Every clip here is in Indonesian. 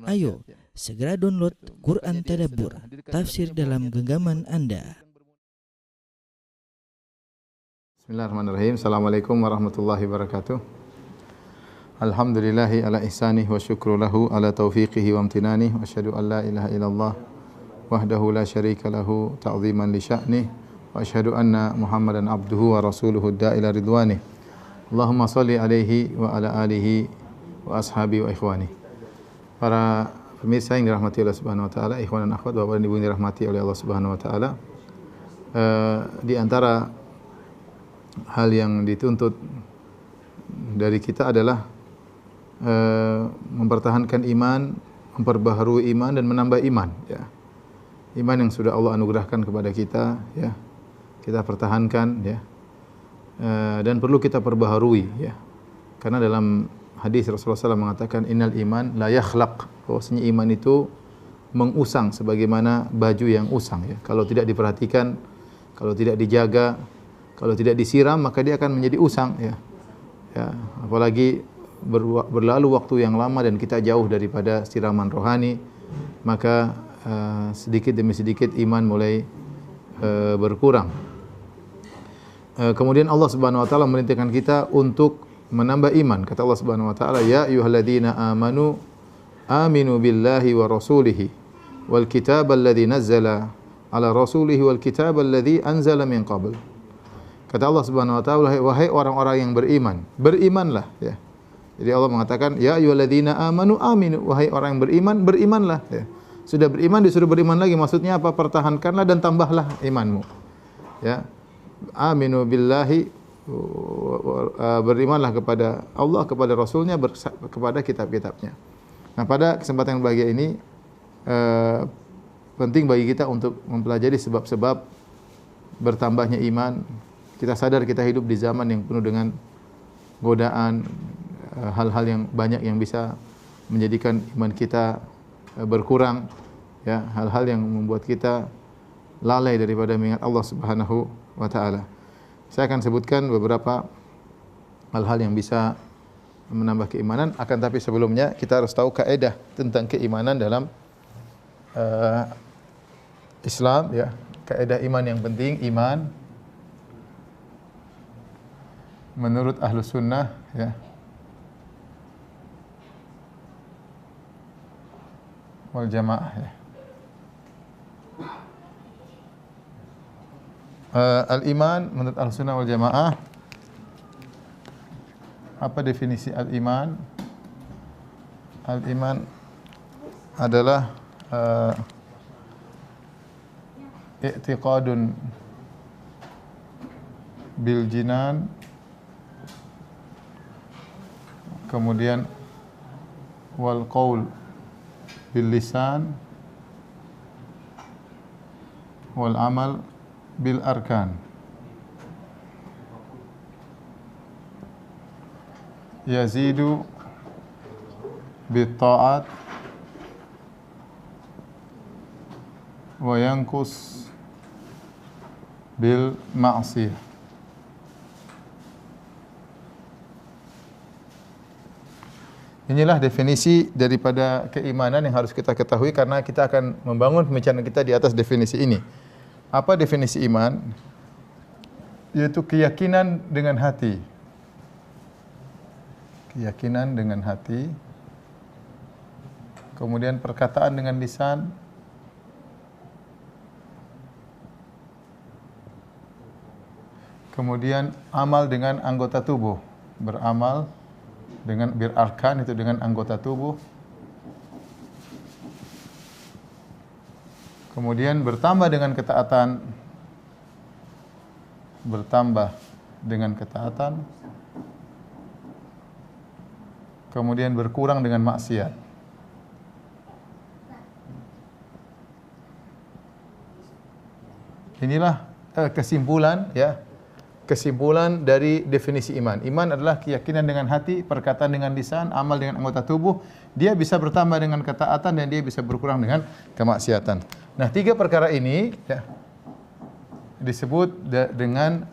Ayo, segera download Quran Tadabbur, tafsir dalam genggaman Anda. Bismillahirrahmanirrahim. Assalamualaikum warahmatullahi wabarakatuh. Alhamdulillahi ala ihsanih wa syukru lahu ala taufiqihi wa amtinanih. Wa asyhadu an la ilaha illallah wahdahu la syarika lahu ta'ziman li sya'nih. Wa asyhadu anna Muhammadan abduhu wa rasuluhu da'ila ridwanih. Allahumma salli alaihi wa ala alihi wa ashabi wa ikhwani. Para pemirsa yang dirahmati Allah Subhanahu wa taala, ikhwan dan akhwat, Bapak dan Ibu yang dirahmati oleh Allah Subhanahu wa taala. Di antara hal yang dituntut dari kita adalah mempertahankan iman, memperbaharui iman dan menambah iman, ya. Iman yang sudah Allah anugerahkan kepada kita, ya. Kita pertahankan, ya. Dan perlu kita perbaharui, ya. Karena dalam hadis Rasulullah SAW mengatakan innal iman la yakhlaq, bahwasanya iman itu mengusang sebagaimana baju yang usang, ya. Kalau tidak diperhatikan, kalau tidak dijaga, kalau tidak disiram, maka dia akan menjadi usang, ya. Ya, apalagi berlalu waktu yang lama dan kita jauh daripada siraman rohani, maka sedikit demi sedikit iman mulai berkurang. Kemudian Allah Subhanahu wa taala memerintahkan kita untuk menambah iman. Kata Allah Subhanahu wa taala, ya ayyuhalladzina amanu aminu billahi wa rasulihi wal kitabal ladzi nazzala ala rasulihi wal kitabal ladzi anzala min qabl. Kata Allah Subhanahu wa taala, wahai orang-orang yang beriman, berimanlah, ya. Jadi Allah mengatakan, ya ayyuhalladzina amanu aminu, wahai orang yang beriman, berimanlah, ya. Sudah beriman disuruh beriman lagi, maksudnya apa? Pertahankanlah dan tambahlah imanmu. Ya. Aminu billahi, berimanlah kepada Allah, kepada Rasulnya, kepada kitab-kitabnya. Nah, pada kesempatan yang bahagia ini penting bagi kita untuk mempelajari sebab-sebab bertambahnya iman. Kita sadar kita hidup di zaman yang penuh dengan godaan, hal-hal yang banyak yang bisa menjadikan iman kita berkurang, ya, hal-hal yang membuat kita lalai daripada mengingat Allah Subhanahu wa taala. Saya akan sebutkan beberapa hal-hal yang bisa menambah keimanan, akan tapi sebelumnya kita harus tahu kaidah tentang keimanan dalam Islam, ya. Kaidah iman yang penting, iman menurut Ahlus Sunnah, ya, wal Jamaah, ya. Al-iman menurut Ahlussunnah wal Jamaah, apa definisi al-iman? Al-iman adalah i'tiqadun bil jinan, kemudian wal qaul bil lisan, wal amal bil arkan. Yazidu bit ta'at wa yanqus bil ma'siyah. Inilah definisi daripada keimanan yang harus kita ketahui, karena kita akan membangun pembicaraan kita di atas definisi ini. Apa definisi iman? Yaitu keyakinan dengan hati. Keyakinan dengan hati. Kemudian perkataan dengan lisan. Kemudian amal dengan anggota tubuh. Beramal dengan berarkan, itu dengan anggota tubuh. Kemudian bertambah dengan ketaatan. Bertambah dengan ketaatan. Kemudian berkurang dengan maksiat. Inilah kesimpulan, ya. Kesimpulan dari definisi iman. Iman adalah keyakinan dengan hati, perkataan dengan lisan, amal dengan anggota tubuh. Dia bisa bertambah dengan ketaatan dan dia bisa berkurang dengan kemaksiatan. Nah, tiga perkara ini, ya, disebut dengan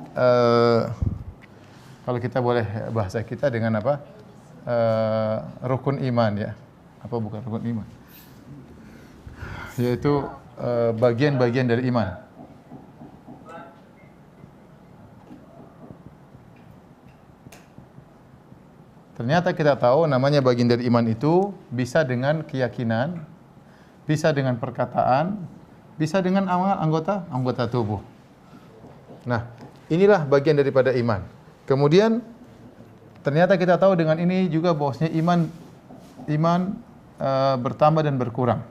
kalau kita boleh bahasa kita dengan apa? Rukun iman, ya. Apa bukan rukun iman? Yaitu bagian-bagian dari iman. Ternyata kita tahu namanya bagian dari iman itu bisa dengan keyakinan, bisa dengan perkataan, bisa dengan anggota tubuh. Nah, inilah bagian daripada iman. Kemudian ternyata kita tahu dengan ini juga bahwasanya iman bertambah dan berkurang.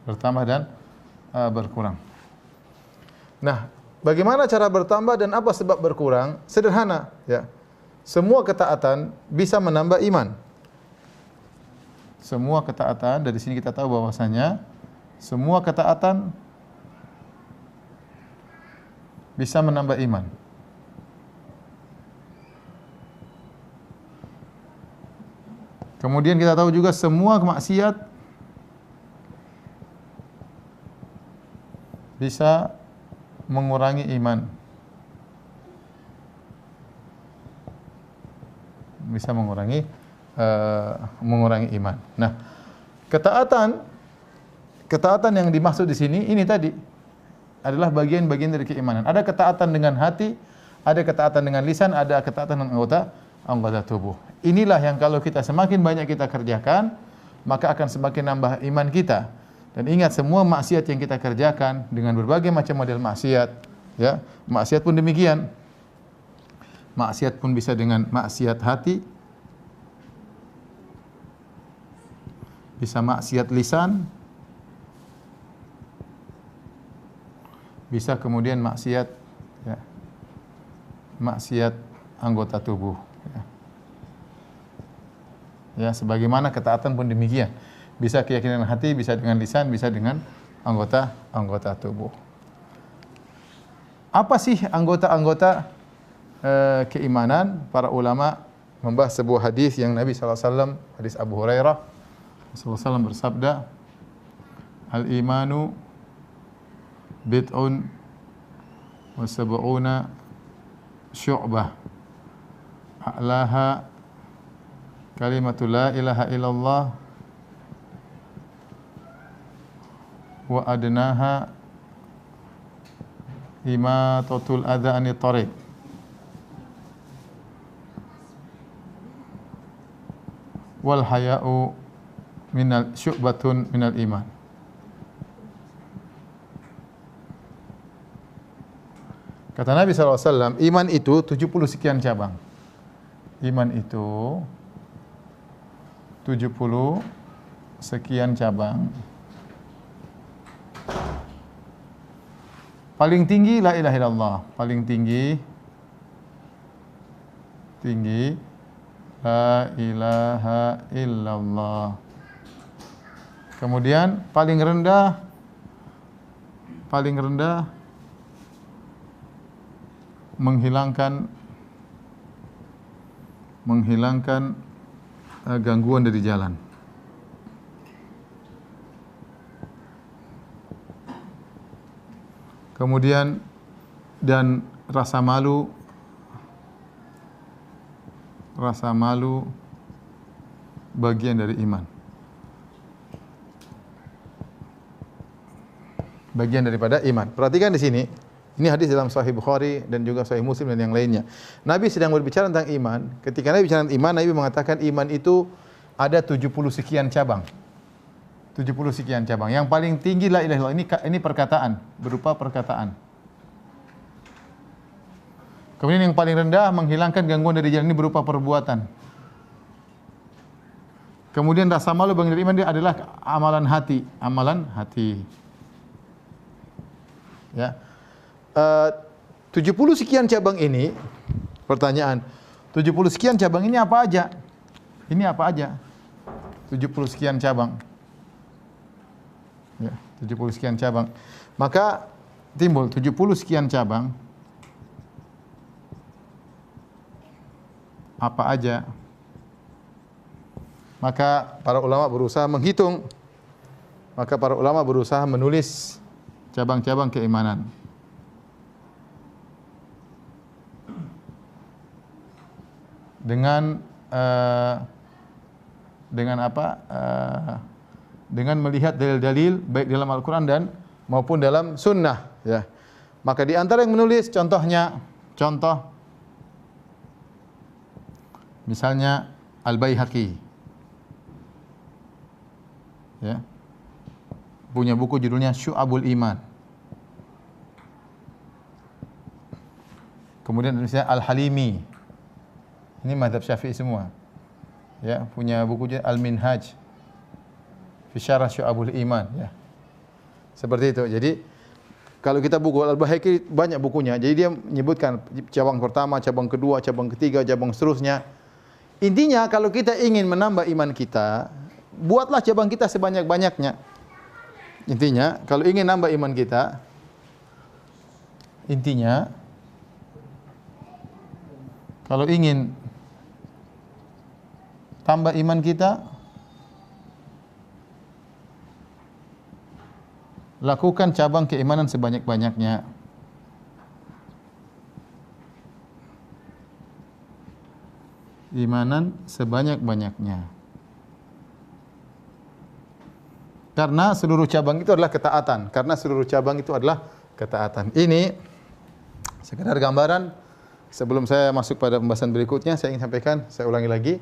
Bertambah dan berkurang. Nah, bagaimana cara bertambah dan apa sebab berkurang? Sederhana, ya. Semua ketaatan bisa menambah iman. Semua ketaatan, dari sini kita tahu bahwasanya semua ketaatan bisa menambah iman. Kemudian kita tahu juga semua maksiat bisa mengurangi iman. Bisa mengurangi iman. Nah, ketaatan yang dimaksud di sini ini tadi adalah bagian-bagian dari keimanan. Ada ketaatan dengan hati, ada ketaatan dengan lisan, ada ketaatan dengan anggota tubuh. Inilah yang kalau kita semakin banyak kita kerjakan, maka akan semakin nambah iman kita. Dan ingat, semua maksiat yang kita kerjakan dengan berbagai macam model maksiat, ya, maksiat pun demikian. Maksiat pun bisa dengan maksiat hati, bisa maksiat lisan, bisa kemudian maksiat, ya, maksiat anggota tubuh. Ya, sebagaimana ketaatan pun demikian. Bisa keyakinan hati, bisa dengan lisan, bisa dengan anggota tubuh. Apa sih anggota-anggota keimanan? Para ulama membahas sebuah hadis yang Nabi SAW, hadis Abu Hurairah, Rasulullah SAW bersabda, "Al-imanu bid'un wa sab'una syu'bah. A'laha kalimatu la ilaha illallah wa adnaha imatatul adza anit thariq." Wal haya'u minal syu'batun minal iman. Kata Nabi SAW, iman itu 70 sekian cabang. Iman itu 70 sekian cabang. Paling tinggi la ilaha illallah, paling tinggi la ilaha illallah. Kemudian paling rendah menghilangkan gangguan dari jalan. Kemudian dan rasa malu bagian dari iman. Bagian daripada iman. Perhatikan di sini. Ini hadis dalam Sahih Bukhari dan juga Sahih Muslim dan yang lainnya. Nabi sedang berbicara tentang iman. Ketika Nabi bicara tentang iman, Nabi mengatakan iman itu ada 70 sekian cabang. 70 sekian cabang. Yang paling tinggi la ilaha illallah, ini perkataan, berupa perkataan. Kemudian yang paling rendah menghilangkan gangguan dari jalan, ini berupa perbuatan. Kemudian rasa malu bagian dari iman dia adalah amalan hati. Ya. 70 sekian cabang ini, pertanyaan, 70 sekian cabang ini apa aja? Ini apa aja? 70 sekian cabang. Ya, 70 sekian cabang. Maka timbul 70 sekian cabang. Apa aja? Maka para ulama berusaha menghitung. Maka para ulama berusaha menulis cabang-cabang keimanan. dengan dengan apa? Dengan melihat dalil-dalil baik dalam Al-Qur'an dan maupun dalam sunnah, ya. Maka di antara yang menulis contoh misalnya Al-Baihaqi, ya, punya buku judulnya Syu'abul Iman. Kemudian misalnya Al-Halimi, ini mazhab Syafi'i semua, ya, punya buku Al-Minhaj fi Syarah Syu'abul Iman, ya. Seperti itu. Jadi kalau kita buku Al-Baihaqi banyak bukunya. Jadi dia menyebutkan cabang pertama, cabang kedua, cabang ketiga, cabang seterusnya. Intinya kalau kita ingin menambah iman kita, buatlah cabang kita sebanyak-banyaknya. Intinya kalau ingin nambah iman kita, kalau ingin tambah iman kita, lakukan cabang keimanan sebanyak-banyaknya. Imanan sebanyak-banyaknya. Karena seluruh cabang itu adalah ketaatan. Ini sekedar gambaran. Sebelum saya masuk pada pembahasan berikutnya, saya ingin sampaikan, saya ulangi lagi.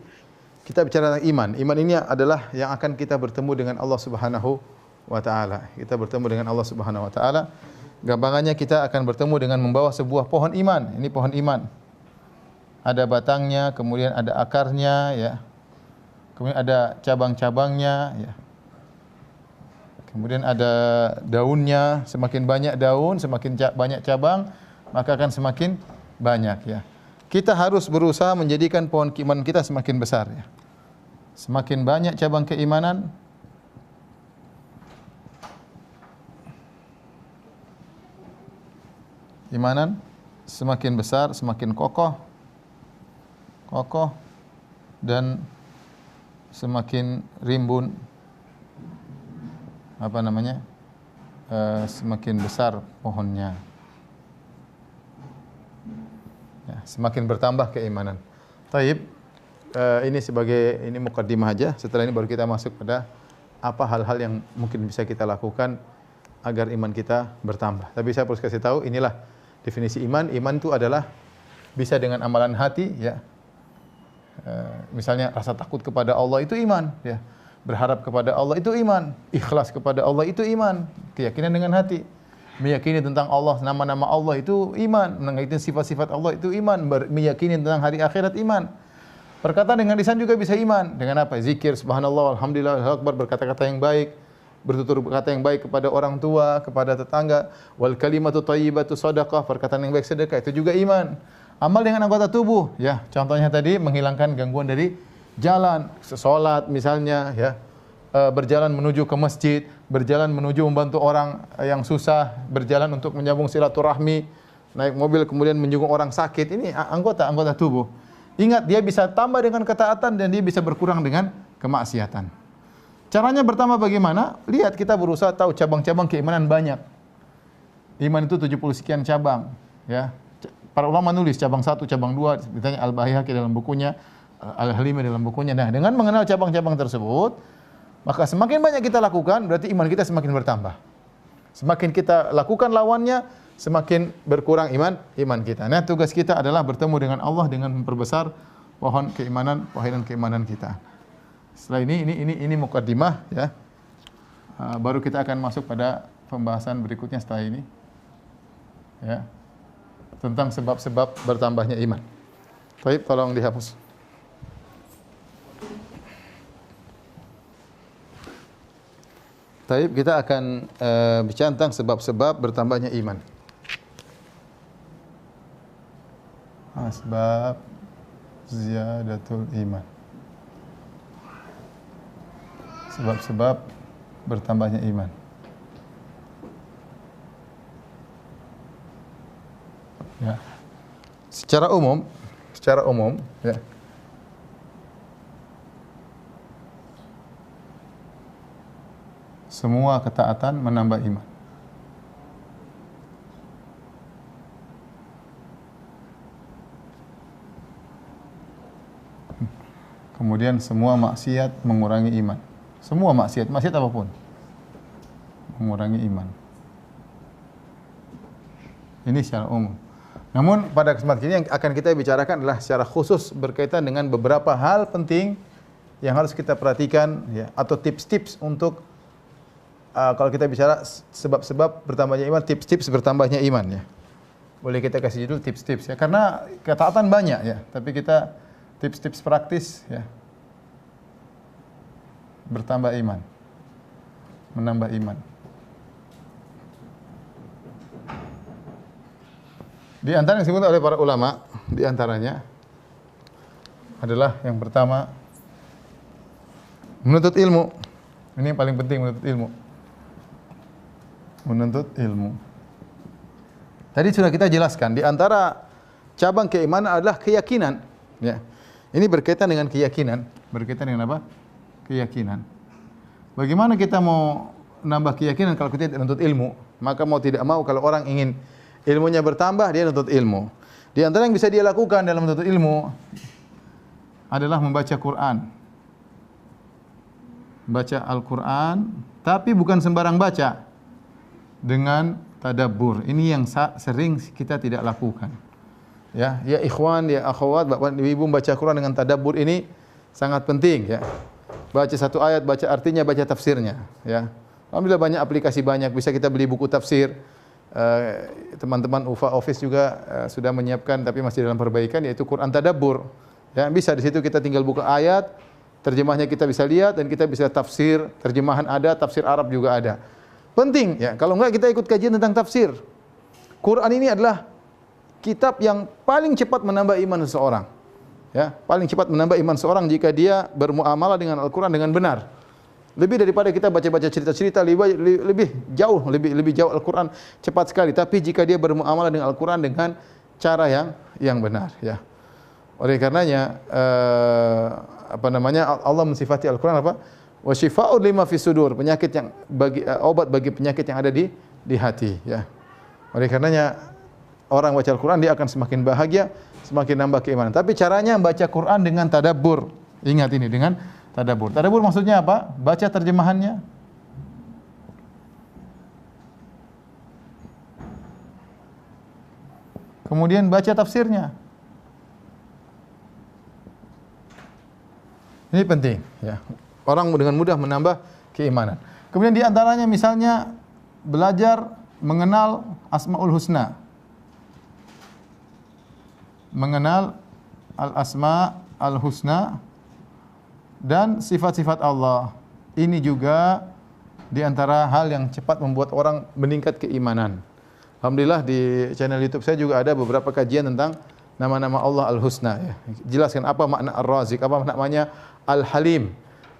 Kita bicara tentang iman. Iman ini adalah yang akan kita bertemu dengan Allah Subhanahu wa taala. Kita bertemu dengan Allah Subhanahu wa taala. Gampangannya kita akan bertemu dengan membawa sebuah pohon iman. Ini pohon iman. Ada batangnya, kemudian ada akarnya, ya. Kemudian ada cabang-cabangnya, ya. Kemudian ada daunnya. Semakin banyak daun, semakin banyak cabang, maka akan semakin banyak, ya. Kita harus berusaha menjadikan pohon keimanan kita semakin besar, ya. Semakin banyak cabang keimanan, imanan semakin besar, semakin kokoh dan semakin rimbun, semakin besar pohonnya, ya, semakin bertambah keimanan. Taib, ini mukaddimah aja. Setelah ini baru kita masuk pada apa hal-hal yang mungkin bisa kita lakukan agar iman kita bertambah. Tapi saya perlu kasih tahu, inilah definisi iman. Iman itu adalah bisa dengan amalan hati, ya. Misalnya rasa takut kepada Allah itu iman, ya. Berharap kepada Allah itu iman, ikhlas kepada Allah itu iman, keyakinan dengan hati, meyakini tentang Allah, nama-nama Allah itu iman, meyakini sifat-sifat Allah itu iman, meyakini tentang hari akhirat iman. Perkataan dengan lisan juga bisa iman. Dengan apa? Zikir, subhanallah, alhamdulillah, Allahu akbar, berkata-kata yang baik, bertutur kata yang baik kepada orang tua, kepada tetangga. Wal kalimatu thayyibatu shadaqah, perkataan yang baik sedekah, itu juga iman. Amal dengan anggota tubuh, ya. Contohnya tadi menghilangkan gangguan dari jalan, salat misalnya, ya. Berjalan menuju ke masjid, berjalan menuju membantu orang yang susah, berjalan untuk menyambung silaturahmi, naik mobil kemudian menjenguk orang sakit. Ini anggota tubuh. Ingat, dia bisa tambah dengan ketaatan dan dia bisa berkurang dengan kemaksiatan. Caranya bertambah bagaimana? Lihat, kita berusaha tahu cabang-cabang keimanan banyak. Iman itu 70 sekian cabang, ya. Para ulama nulis cabang 1, cabang 2, ditanya Al-Baihaqi dalam bukunya, Al-Halimi dalam bukunya. Nah, dengan mengenal cabang-cabang tersebut, maka semakin banyak kita lakukan, berarti iman kita semakin bertambah. Semakin kita lakukan lawannya, semakin berkurang iman kita. Nah, tugas kita adalah bertemu dengan Allah dengan memperbesar pohon keimanan kita. Setelah ini mukaddimah, ya. Baru kita akan masuk pada pembahasan berikutnya setelah ini, ya, tentang sebab-sebab bertambahnya iman. Baik, tolong dihapus. Baik, kita akan bicara tentang sebab-sebab bertambahnya iman. Asbab ziyadatul iman. Sebab-sebab bertambahnya iman. Ya. Secara umum, ya. Semua ketaatan menambah iman. Kemudian semua maksiat mengurangi iman. Semua maksiat, maksiat apapun mengurangi iman. Ini secara umum. Namun pada kesempatan ini yang akan kita bicarakan adalah secara khusus berkaitan dengan beberapa hal penting yang harus kita perhatikan, ya, atau tips-tips untuk kalau kita bicara sebab-sebab bertambahnya iman, tips-tips bertambahnya iman, ya. Boleh kita kasih judul tips-tips, ya, karena ketaatan banyak, ya, tapi kita tips-tips praktis, ya, bertambah iman, menambah iman. Di antara yang disebut oleh para ulama, di antaranya adalah yang pertama, menuntut ilmu. Ini yang paling penting, menuntut ilmu. Menuntut ilmu. Tadi sudah kita jelaskan, di antara cabang keimanan adalah keyakinan, ya. Ini berkaitan dengan keyakinan. Berkaitan dengan apa? Keyakinan. Bagaimana kita mau nambah keyakinan kalau kita tidak menuntut ilmu? Maka mau tidak mau kalau orang ingin ilmunya bertambah, dia menuntut ilmu. Di antara yang bisa dia lakukan dalam menuntut ilmu adalah membaca Quran. Baca Al-Quran, tapi bukan sembarang baca, dengan tadabbur. Ini yang sering kita tidak lakukan. Ya, ya ikhwan, ya akhwat, bapak ibu membaca Quran dengan tadabbur ini sangat penting, ya. Baca satu ayat, baca artinya, baca tafsirnya, ya. Alhamdulillah banyak aplikasi, banyak bisa kita beli buku tafsir. Teman-teman UFA Office juga sudah menyiapkan, tapi masih dalam perbaikan, yaitu Quran tadabbur. Ya, bisa di situ kita tinggal buka ayat, terjemahnya kita bisa lihat dan kita bisa tafsir, terjemahan ada, tafsir Arab juga ada. Penting, ya. Kalau enggak kita ikut kajian tentang tafsir. Quran ini adalah kitab yang paling cepat menambah iman seseorang. Ya, paling cepat menambah iman seseorang jika dia bermuamalah dengan Al-Quran dengan benar. Lebih daripada kita baca-baca cerita-cerita, lebih jauh Al-Quran cepat sekali. Tapi jika dia bermuamalah dengan Al-Quran dengan cara yang benar, ya. Oleh karenanya Allah mensifati Al-Quran apa? Wa syifaa'un lima fis sudur, penyakit yang obat bagi penyakit yang ada di hati, ya. Oleh karenanya orang baca Al-Quran dia akan semakin bahagia, semakin nambah keimanan. Tapi caranya membaca Quran dengan tadabbur. Ingat ini, dengan tadabbur. Tadabbur maksudnya apa? Baca terjemahannya. Kemudian baca tafsirnya. Ini penting, ya. Orang dengan mudah menambah keimanan. Kemudian di antaranya misalnya belajar mengenal Asmaul Husna. Mengenal Al-Asma Al-Husna dan sifat-sifat Allah. Ini juga di antara hal yang cepat membuat orang meningkat keimanan. Alhamdulillah di channel YouTube saya juga ada beberapa kajian tentang nama-nama Allah Al-Husna, ya. Jelaskan apa makna Ar-Razik, apa namanya Al-Halim,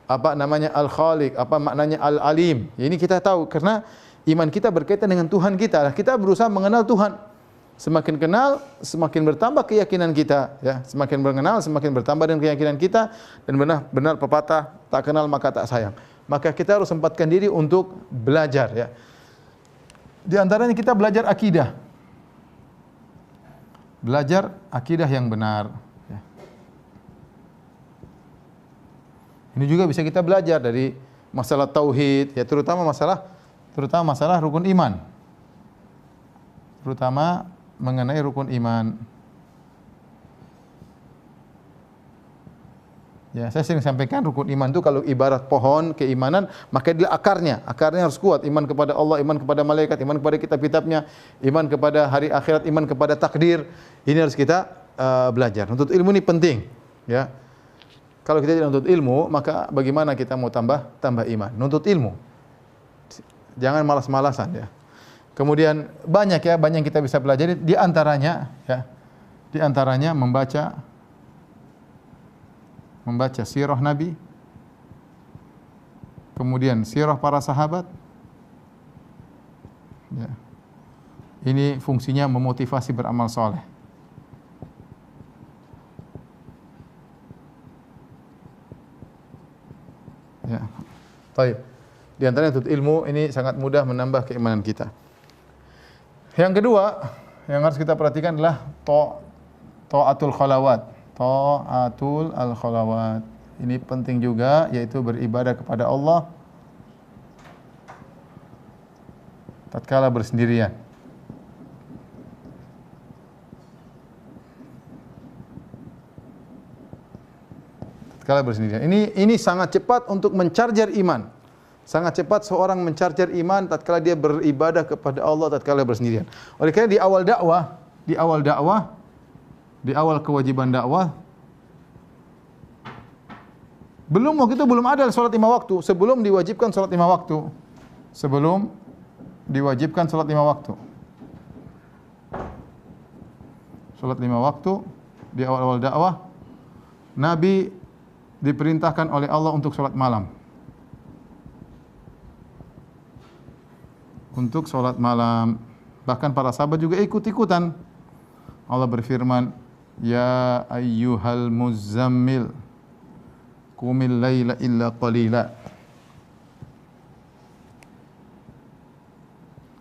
apa namanya Al-Khaliq, apa maknanya Al-Alim. Ini kita tahu karena iman kita berkaitan dengan Tuhan kita. Kita berusaha mengenal Tuhan. Semakin kenal, semakin bertambah keyakinan kita, ya. Semakin mengenal, semakin bertambah dengan keyakinan kita, dan benar pepatah, tak kenal maka tak sayang. Maka kita harus sempatkan diri untuk belajar, ya. Di antaranya kita belajar akidah. Belajar akidah yang benar, ya. Ini juga bisa kita belajar dari masalah tauhid, ya, terutama masalah rukun iman. Terutama mengenai rukun iman. Ya, saya sering sampaikan rukun iman itu kalau ibarat pohon keimanan, maka dia akarnya harus kuat. Iman kepada Allah, iman kepada malaikat, iman kepada kitab-kitabnya, iman kepada hari akhirat, iman kepada takdir. Ini harus kita belajar. Nuntut ilmu ini penting, ya. Kalau kita tidak nuntut ilmu, maka bagaimana kita mau tambah iman? Nuntut ilmu. Jangan malas-malasan, ya. Kemudian banyak yang kita bisa pelajari, di antaranya membaca sirah Nabi, kemudian sirah para sahabat, ya. Ini fungsinya memotivasi beramal soleh. Ya. Baik. Di antaranya tuntut ilmu ini sangat mudah menambah keimanan kita. Yang kedua yang harus kita perhatikan adalah ta'atul khalawat. Ta'atul al-khalawat. Ini penting juga, yaitu beribadah kepada Allah tatkala bersendirian. Tatkala bersendirian. Ini sangat cepat untuk mencarger iman. Sangat cepat seorang mencarger iman tatkala dia beribadah kepada Allah tatkala bersendirian. Oleh karena di awal kewajiban dakwah, waktu itu belum ada salat 5 waktu, sebelum diwajibkan salat 5 waktu. Sebelum diwajibkan salat 5 waktu. Salat 5 waktu di awal-awal dakwah, Nabi diperintahkan oleh Allah untuk salat malam. Untuk salat malam. Bahkan para sahabat juga ikut-ikutan. Allah berfirman, "Ya ayyuhal muzammil, qumil laila illa qalila."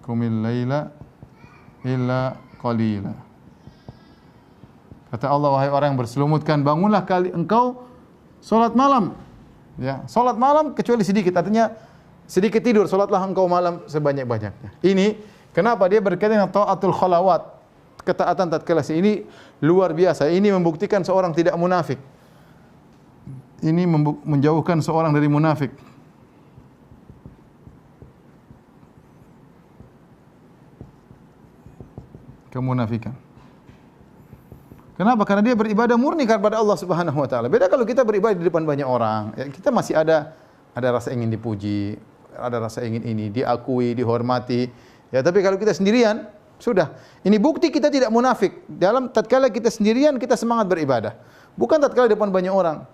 Qumil laila illa qalila. Kata Allah, wahai orang yang berselumutkan, bangunlah engkau salat malam. Ya, salat malam kecuali sedikit, artinya sedikit tidur, salatlah engkau malam sebanyak-banyaknya. Ini kenapa dia berkaitan dengan taatul khalawat, ketaatan tatkala ini luar biasa. Ini membuktikan seorang tidak munafik. Ini menjauhkan seorang dari munafik. Kemunafikan. Kenapa? Karena dia beribadah murni kepada Allah Subhanahu wa taala. Beda kalau kita beribadah di depan banyak orang, ya, kita masih ada rasa ingin dipuji, ada rasa ingin ini diakui, dihormati. Ya, tapi kalau kita sendirian, sudah. Ini bukti kita tidak munafik. Dalam tatkala kita sendirian, kita semangat beribadah. Bukan tatkala di depan banyak orang.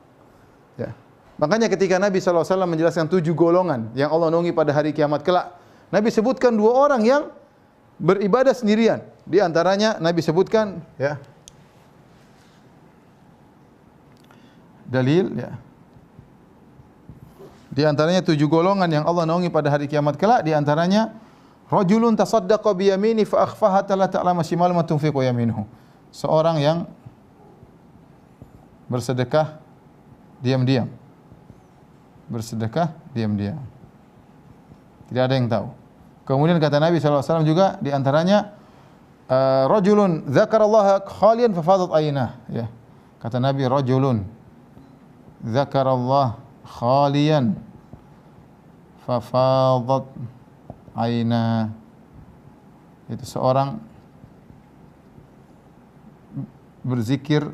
Ya. Makanya ketika Nabi SAW menjelaskan 7 golongan yang Allah naungi pada hari kiamat kelak, Nabi sebutkan 2 orang yang beribadah sendirian. Di antaranya Nabi sebutkan, ya, dalil, ya. Di antaranya 7 golongan yang Allah naungi pada hari kiamat kelak, di antaranya rajulun tasaddaqa bi yamini fa akhfaha la ta'lamu shimalu ma tunfiqu yaminuhu. Seorang yang bersedekah diam-diam. Bersedekah diam-diam. Tidak ada yang tahu. Kemudian kata Nabi SAW juga di antaranya rajulun dzakarallaha khalian fa fadat aynah, ya. Kata Nabi, rajulun dzakarallah khalian fa fadat aina. Itu seorang berzikir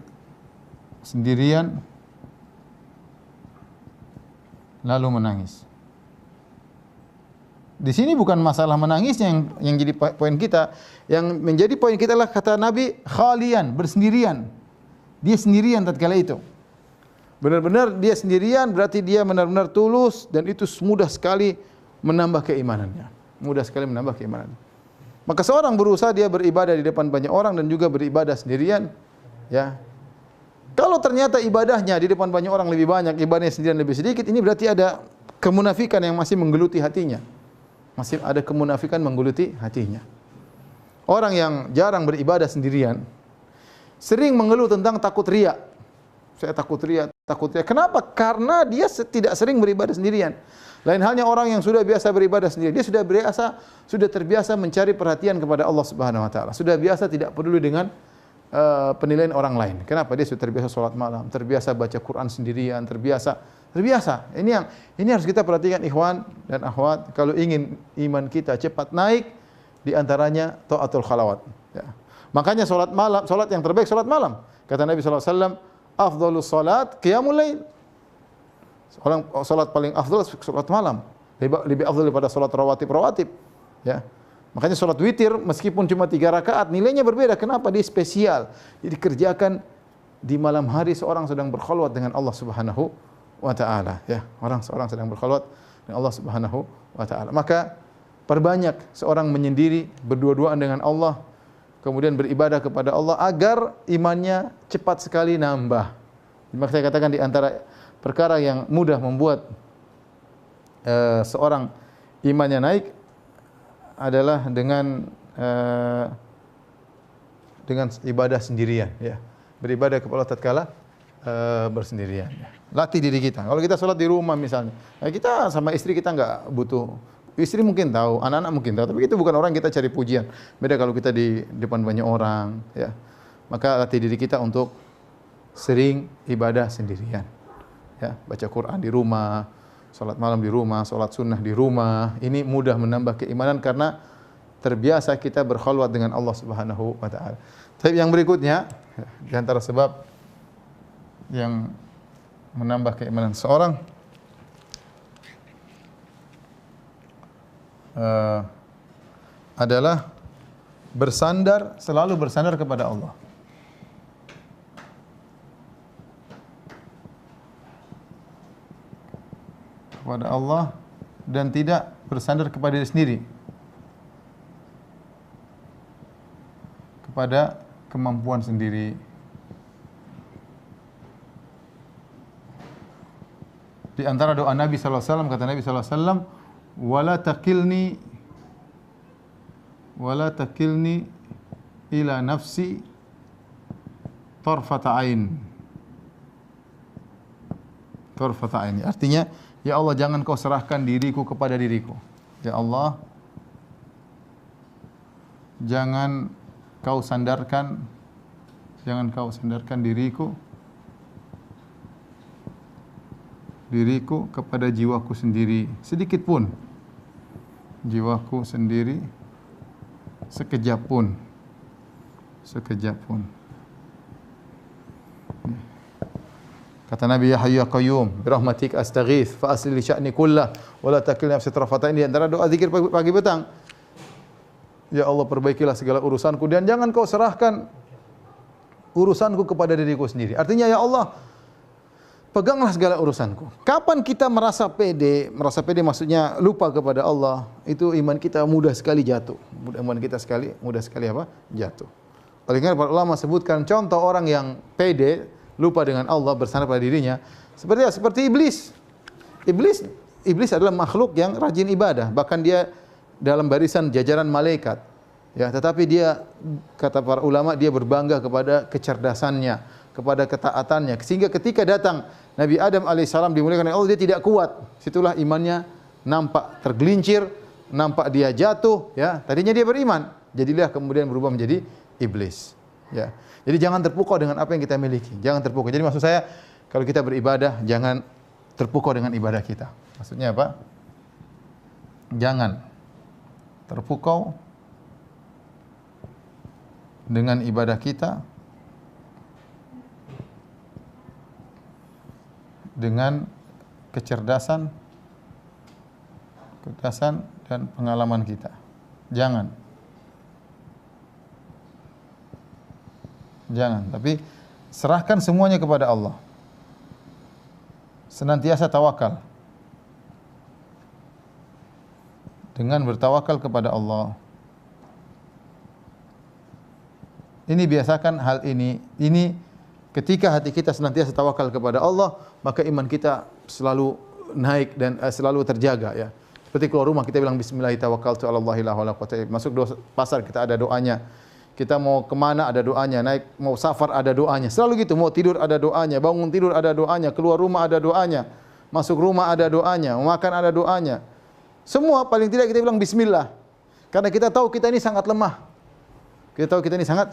sendirian lalu menangis. Di sini bukan masalah menangisnya yang jadi poin kita. Yang menjadi poin kita adalah kata Nabi khalian, bersendirian. Dia sendirian tatkala itu. Benar-benar dia sendirian, berarti dia benar-benar tulus, dan itu mudah sekali menambah keimanannya. Mudah sekali menambah keimanannya. Maka seorang berusaha dia beribadah di depan banyak orang dan juga beribadah sendirian, ya. Kalau ternyata ibadahnya di depan banyak orang lebih banyak, ibadahnya sendirian lebih sedikit, ini berarti ada kemunafikan yang masih menggeluti hatinya. Masih ada kemunafikan menggeluti hatinya. Orang yang jarang beribadah sendirian sering mengeluh tentang takut riya. Saya takut riya, takut riya. Kenapa? Karena dia tidak sering beribadah sendirian. Lain halnya orang yang sudah biasa beribadah sendiri. Dia sudah terbiasa mencari perhatian kepada Allah Subhanahu wa taala. Sudah biasa tidak peduli dengan penilaian orang lain. Kenapa? Dia sudah terbiasa salat malam, terbiasa baca Quran sendirian, terbiasa. Ini harus kita perhatikan, ikhwan dan akhwat. Kalau ingin iman kita cepat naik, di antaranya taatul khalawat. Ya. Makanya salat yang terbaik salat malam. Kata Nabi SAW, afdhalus salat qiyamul lail. Salat paling afdal salat malam. Lebih afdal daripada salat rawatib. Ya. Makanya salat witir meskipun cuma 3 rakaat nilainya berbeda. Kenapa? Dia spesial. Jadi dikerjakan di malam hari seorang sedang berkhalwat dengan Allah Subhanahu wa taala, ya. Seorang sedang berkhalwat dengan Allah Subhanahu wa taala. Maka perbanyak seorang menyendiri, berdua-duaan dengan Allah, kemudian beribadah kepada Allah agar imannya cepat sekali nambah. Maka saya katakan di antara perkara yang mudah membuat seorang imannya naik adalah dengan ibadah sendirian, ya. Beribadah kepada Allah tatkala bersendirian, ya. Latih diri kita. Kalau kita sholat di rumah misalnya, kita sama istri kita nggak butuh. Istri mungkin tahu, anak-anak mungkin tahu, tapi itu bukan orang kita cari pujian. Beda kalau kita di depan banyak orang, ya. Maka latih diri kita untuk sering ibadah sendirian. Ya, baca Quran di rumah, salat malam di rumah, salat sunnah di rumah. Ini mudah menambah keimanan karena terbiasa kita berkhalwat dengan Allah Subhanahu wa taala. Tapi yang berikutnya, di antara sebab yang menambah keimanan seorang adalah selalu bersandar kepada Allah. Kepada Allah dan tidak bersandar kepada diri sendiri, kepada kemampuan sendiri. Di antara doa Nabi sallallahu alaihi wasallam, kata Nabi sallallahu alaihi wasallam, wala takilni ila nafsi tarfata ain. Tarfata ain. Artinya, ya Allah, jangan kau serahkan diriku kepada diriku. Ya Allah, jangan kau sandarkan diriku kepada jiwaku sendiri sedikit pun, jiwaku sendiri sekejap pun. Kata Nabi, ya Hayyu ya Qayyum bi rahmatik astaghits fa asli li sya'ni kullah wa la takilni nafsi tarfatain. Di antara doa zikir pagi petang, ya Allah, perbaikilah segala urusanku dan jangan kau serahkan urusanku kepada diriku sendiri. Artinya, ya Allah, peganglah segala urusanku. Kapan kita merasa pede? Merasa pede maksudnya lupa kepada Allah. Itu iman kita mudah sekali jatuh. Mudah sekali apa? Jatuh. Oleh karena para ulama sebutkan contoh orang yang pede, lupa dengan Allah, bersandar pada dirinya, seperti iblis. Iblis adalah makhluk yang rajin ibadah. Bahkan dia dalam barisan jajaran malaikat. Ya, tetapi dia, kata para ulama, dia berbangga kepada kecerdasannya, kepada ketaatannya, sehingga ketika datang Nabi Adam alaihissalam dimuliakan oleh Allah, dia tidak kuat. Situlah imannya nampak tergelincir, nampak dia jatuh. Ya, tadinya dia beriman, jadilah kemudian berubah menjadi iblis. Ya, jadi jangan terpukau dengan apa yang kita miliki. Jangan terpukau. Jadi maksud saya, kalau kita beribadah, jangan terpukau dengan ibadah kita. Maksudnya apa? Jangan terpukau dengan ibadah kita dengan kecerdasan dan pengalaman kita. Jangan, tapi serahkan semuanya kepada Allah. Senantiasa tawakal. Dengan bertawakal kepada Allah. Ini biasakan hal ini. Ketika hati kita senantiasa tawakal kepada Allah, maka iman kita selalu naik dan selalu terjaga, ya. Seperti keluar rumah kita bilang bismillah tawakkaltu 'alallahi la haula wala quwwata illa billah. Masuk pasar kita ada doanya. Kita mau kemana ada doanya, naik mau safar ada doanya. Selalu gitu, mau tidur ada doanya, bangun tidur ada doanya, keluar rumah ada doanya, masuk rumah ada doanya, mau makan ada doanya. Semua paling tidak kita bilang bismillah. Karena kita tahu kita ini sangat lemah.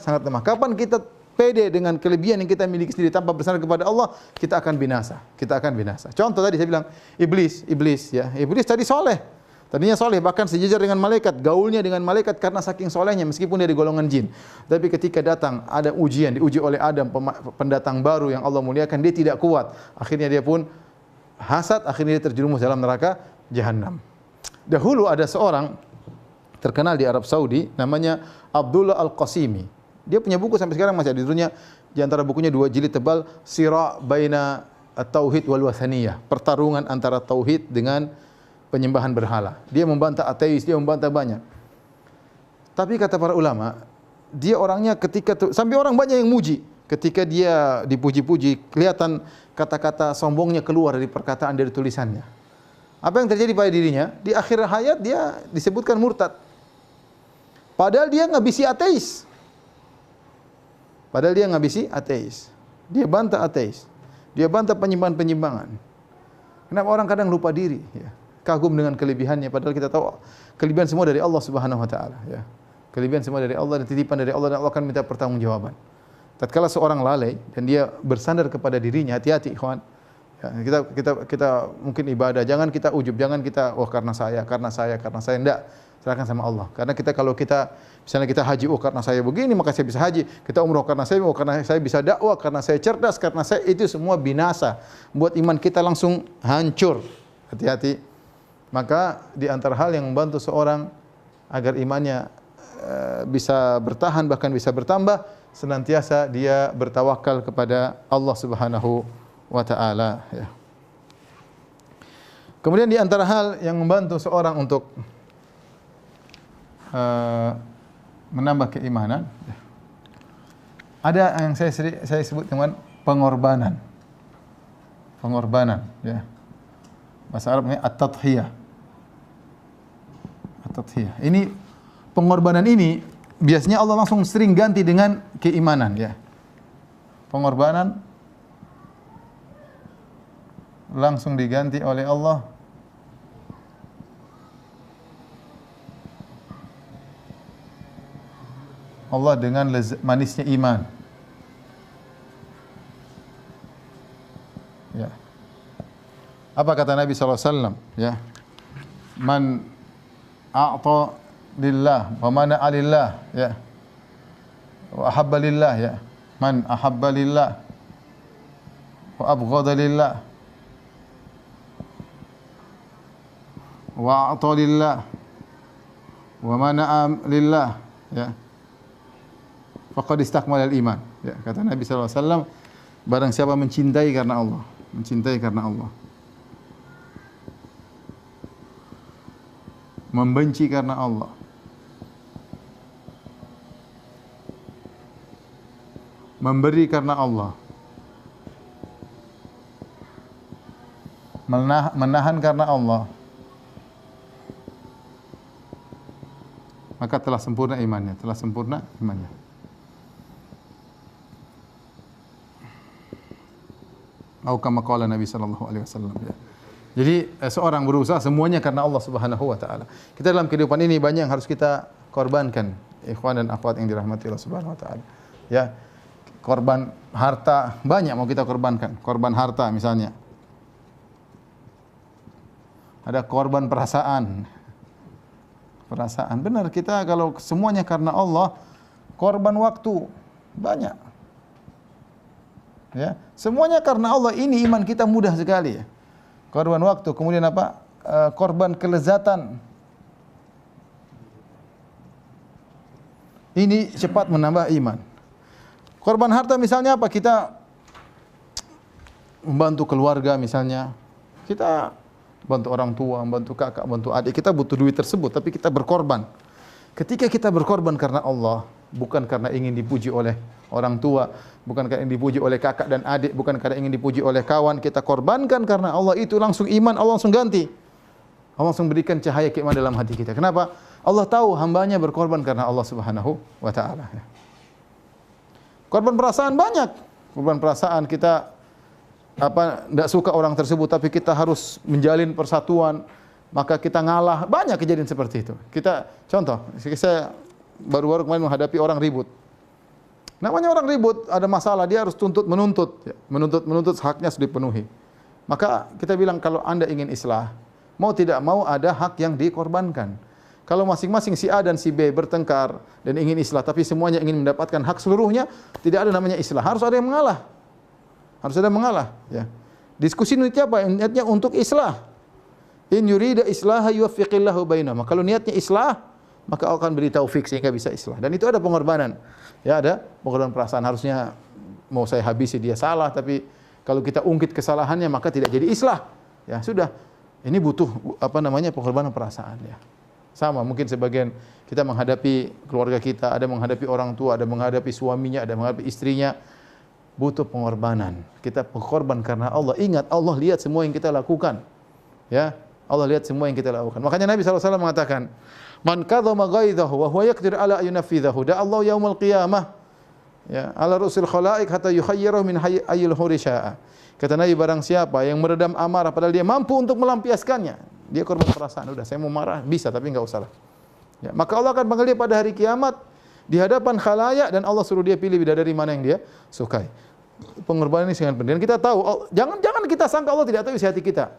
Sangat lemah. Kapan kita pede dengan kelebihan yang kita miliki sendiri tanpa bersandar kepada Allah, kita akan binasa. Contoh tadi saya bilang iblis ya. Iblis tadi soleh. Tadinya soleh, bahkan sejajar dengan malaikat, gaulnya dengan malaikat karena saking solehnya meskipun dia di golongan jin. Tapi ketika datang ada ujian, diuji oleh Adam, pendatang baru yang Allah muliakan, dia tidak kuat. Akhirnya dia pun hasad, akhirnya dia terjerumus dalam neraka Jahannam. Dahulu ada seorang terkenal di Arab Saudi namanya Abdullah Al-Qasimi. Dia punya buku sampai sekarang masih ada di dunia. Di antara bukunya 2 jilid tebal, Sira' baina at-tauhid wal wathaniyah. Pertarungan antara tauhid dengan penyembahan berhala. Dia membantah ateis, dia membantah banyak. Tapi kata para ulama, dia orangnya sampai orang banyak yang muji. Ketika dia dipuji-puji, kelihatan kata-kata sombongnya keluar dari perkataan, dari tulisannya. Apa yang terjadi pada dirinya? Di akhir hayat dia disebutkan murtad. Padahal dia ngabisi ateis. Dia bantah ateis. Dia bantah penyimpangan-penyimpangan. Kenapa orang kadang lupa diri, ya. Kagum dengan kelebihannya, padahal kita tahu kelebihan semua dari Allah Subhanahu wa taala, ya. Kelebihan semua dari Allah dan titipan dari Allah, dan Allah akan minta pertanggungjawaban. Tatkala seorang lalai dan dia bersandar kepada dirinya, hati-hati ikhwan. Ya, kita mungkin ibadah, jangan kita ujub, jangan kita karena saya enggak. Serahkan sama Allah. Karena kalau kita misalnya kita haji, karena saya begini maka saya bisa haji. Kita umroh karena saya bisa dakwah, karena saya cerdas, karena saya, itu semua binasa. Buat iman kita langsung hancur. Hati-hati. Maka di antara hal yang membantu seorang agar imannya bisa bertahan bahkan bisa bertambah, senantiasa dia bertawakal kepada Allah Subhanahu wa taala, ya. Kemudian di antara hal yang membantu seorang untuk menambah keimanan, ada yang saya sebut dengan pengorbanan. Pengorbanan, ya. Bahasa Arabnya at-tadhiyah. At-tadhiyah. Ini pengorbanan ini biasanya Allah langsung sering ganti dengan keimanan, ya. Pengorbanan langsung diganti oleh Allah dengan manisnya iman. Ya. Apa kata Nabi SAW? Ya. Man a'ta lillah wa mana'a lillah, ya. Wa ahabba lillah, ya. Man ahabba lillah wa abghada lillah wa a'ta lillah wa mana'a lillah, ya. Faqad istakmala al-iman. Ya, kata Nabi sallallahu alaihi wasallam, barang siapa mencintai karena Allah, membenci karena Allah, memberi karena Allah, menahan karena Allah, maka telah sempurna imannya, Atau kama qala Nabi sallallahu alaihi wasallam, ya. Jadi seorang berusaha semuanya karena Allah Subhanahu wa taala. Kita dalam kehidupan ini banyak yang harus kita korbankan, ikhwan dan akhwat yang dirahmati Allah Subhanahu wa taala. Ya. Korban harta banyak mau kita korbankan. Korban harta misalnya. Ada korban perasaan. Benar, kita kalau semuanya karena Allah, korban waktu banyak. Ya, semuanya karena Allah, ini iman kita mudah sekali, ya. Korban waktu, kemudian apa? Korban kelezatan. Ini cepat menambah iman. Korban harta misalnya apa? Kita membantu keluarga misalnya. Kita bantu orang tua, bantu kakak, bantu adik. Kita butuh duit tersebut, tapi kita berkorban. Ketika kita berkorban karena Allah, bukan karena ingin dipuji oleh orang tua, bukan karena ingin dipuji oleh kakak dan adik, bukan karena ingin dipuji oleh kawan, kita korbankan karena Allah, itu langsung iman, Allah langsung ganti. Allah langsung berikan cahaya keimanan dalam hati kita. Kenapa? Allah tahu hambanya berkorban karena Allah Subhanahu wa taala. Korban perasaan banyak. Korban perasaan kita tidak suka orang tersebut, tapi kita harus menjalin persatuan, maka kita ngalah. Banyak kejadian seperti itu. Contoh, saya baru-baru kemarin menghadapi orang ribut. Namanya orang ribut, ada masalah, dia harus menuntut, haknya harus dipenuhi. Maka kita bilang, kalau Anda ingin islah, mau tidak mau ada hak yang dikorbankan. Kalau masing-masing si A dan si B bertengkar dan ingin islah, tapi semuanya ingin mendapatkan hak seluruhnya, tidak ada namanya islah. Harus ada yang mengalah. Ya. Diskusi niatnya apa? Niatnya untuk islah. In yurida islaha yuwaffiqillahu bainahum. Kalau niatnya islah, maka Allah akan beri taufik sehingga bisa islah. Dan itu ada pengorbanan. Ya, ada pengorbanan perasaan. Harusnya mau saya habisi, dia salah, tapi kalau kita ungkit kesalahannya maka tidak jadi islah. Ya, sudah. Ini butuh pengorbanan perasaan, ya. Sama mungkin sebagian kita menghadapi keluarga kita, ada menghadapi orang tua, ada menghadapi suaminya, ada menghadapi istrinya, butuh pengorbanan. Kita berkorban karena Allah. Ingat, Allah lihat semua yang kita lakukan. Ya, Allah lihat semua yang kita lakukan. Makanya Nabi SAW mengatakan, "Man kadzama ghaidhahu wa huwa yaqdir ala an yunaffidhahu, da'allahu yaumul qiyamah Ya, ala rusul khalaik hatta yukhayyiru min ayyil hurisya'a. Kata Nabi, barang siapa yang meredam amarah padahal dia mampu untuk melampiaskannya, dia korban perasaan. Udah, saya mau marah bisa tapi enggak usah lah. Ya, maka Allah akan panggil dia pada hari kiamat di hadapan khalayak dan Allah suruh dia pilih bidadari mana yang dia sukai. Pengorbanan ini sangat penting. Dan kita tahu, jangan kita sangka Allah tidak tahu isi hati kita.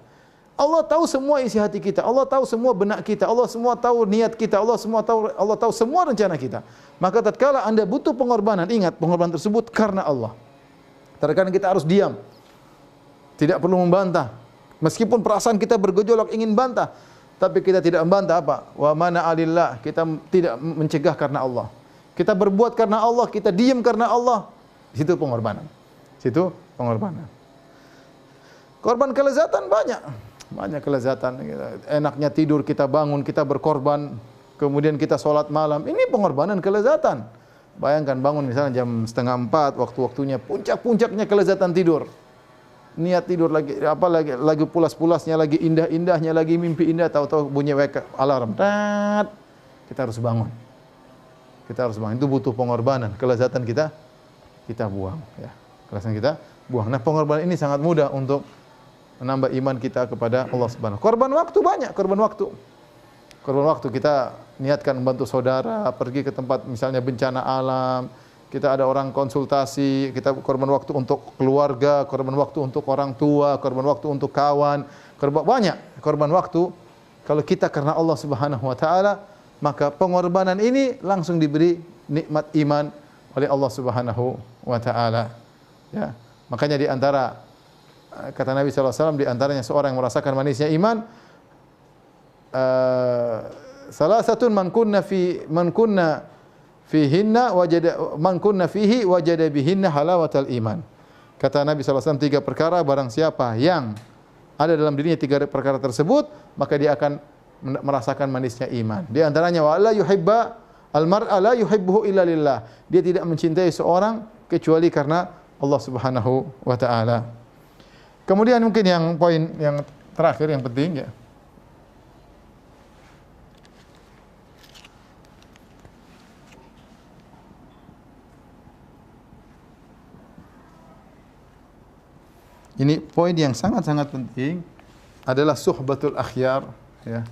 Allah tahu semua isi hati kita. Allah tahu semua benak kita. Allah semua tahu niat kita. Allah tahu semua rencana kita. Maka tatkala Anda butuh pengorbanan, ingat pengorbanan tersebut karena Allah. Terkadang kita harus diam. Tidak perlu membantah. Meskipun perasaan kita bergejolak ingin bantah, tapi kita tidak membantah apa? Wa mana alillah, kita tidak mencegah karena Allah. Kita berbuat karena Allah, kita diam karena Allah. Situ pengorbanan. Situ pengorbanan. Korban kelezatan banyak. Banyak kelezatan. Enaknya tidur, kita bangun, kita berkorban. Kemudian kita sholat malam. Ini pengorbanan kelezatan. Bayangkan bangun misalnya jam 3:30, waktu-waktunya puncak-puncaknya kelezatan tidur. Niat tidur lagi pulas-pulasnya, lagi indah-indahnya, lagi mimpi indah, tahu-tahu bunyi alarm. Tat. Kita harus bangun. Kita harus bangun. Itu butuh pengorbanan. Kelezatan kita buang, ya. Kelezatan kita buang. Nah, pengorbanan ini sangat mudah untuk menambah iman kita kepada Allah Subhanahu. Korban waktu banyak, korban waktu. Korban waktu kita niatkan membantu saudara, pergi ke tempat misalnya bencana alam, kita ada orang konsultasi, kita korban waktu untuk keluarga, korban waktu untuk orang tua, korban waktu untuk kawan, banyak korban waktu. Kalau kita karena Allah Subhanahu wa taala, maka pengorbanan ini langsung diberi nikmat iman oleh Allah Subhanahu wa taala. Ya. Makanya di antara kata Nabi SAW, di antaranya seorang yang merasakan manisnya iman, salah satu man kunna fihi wajada bihinna halawatal iman. Kata Nabi SAW, 3 perkara barang siapa yang ada dalam dirinya 3 perkara tersebut, maka dia akan merasakan manisnya iman. Di antaranya wa la yuhibba al-mar'a la yuhibbuhu illa lillah. Dia tidak mencintai seorang kecuali karena Allah Subhanahu wa taala. Kemudian mungkin yang poin yang terakhir yang penting, ya. Ini poin yang sangat-sangat penting adalah suhbatul akhyar, ya.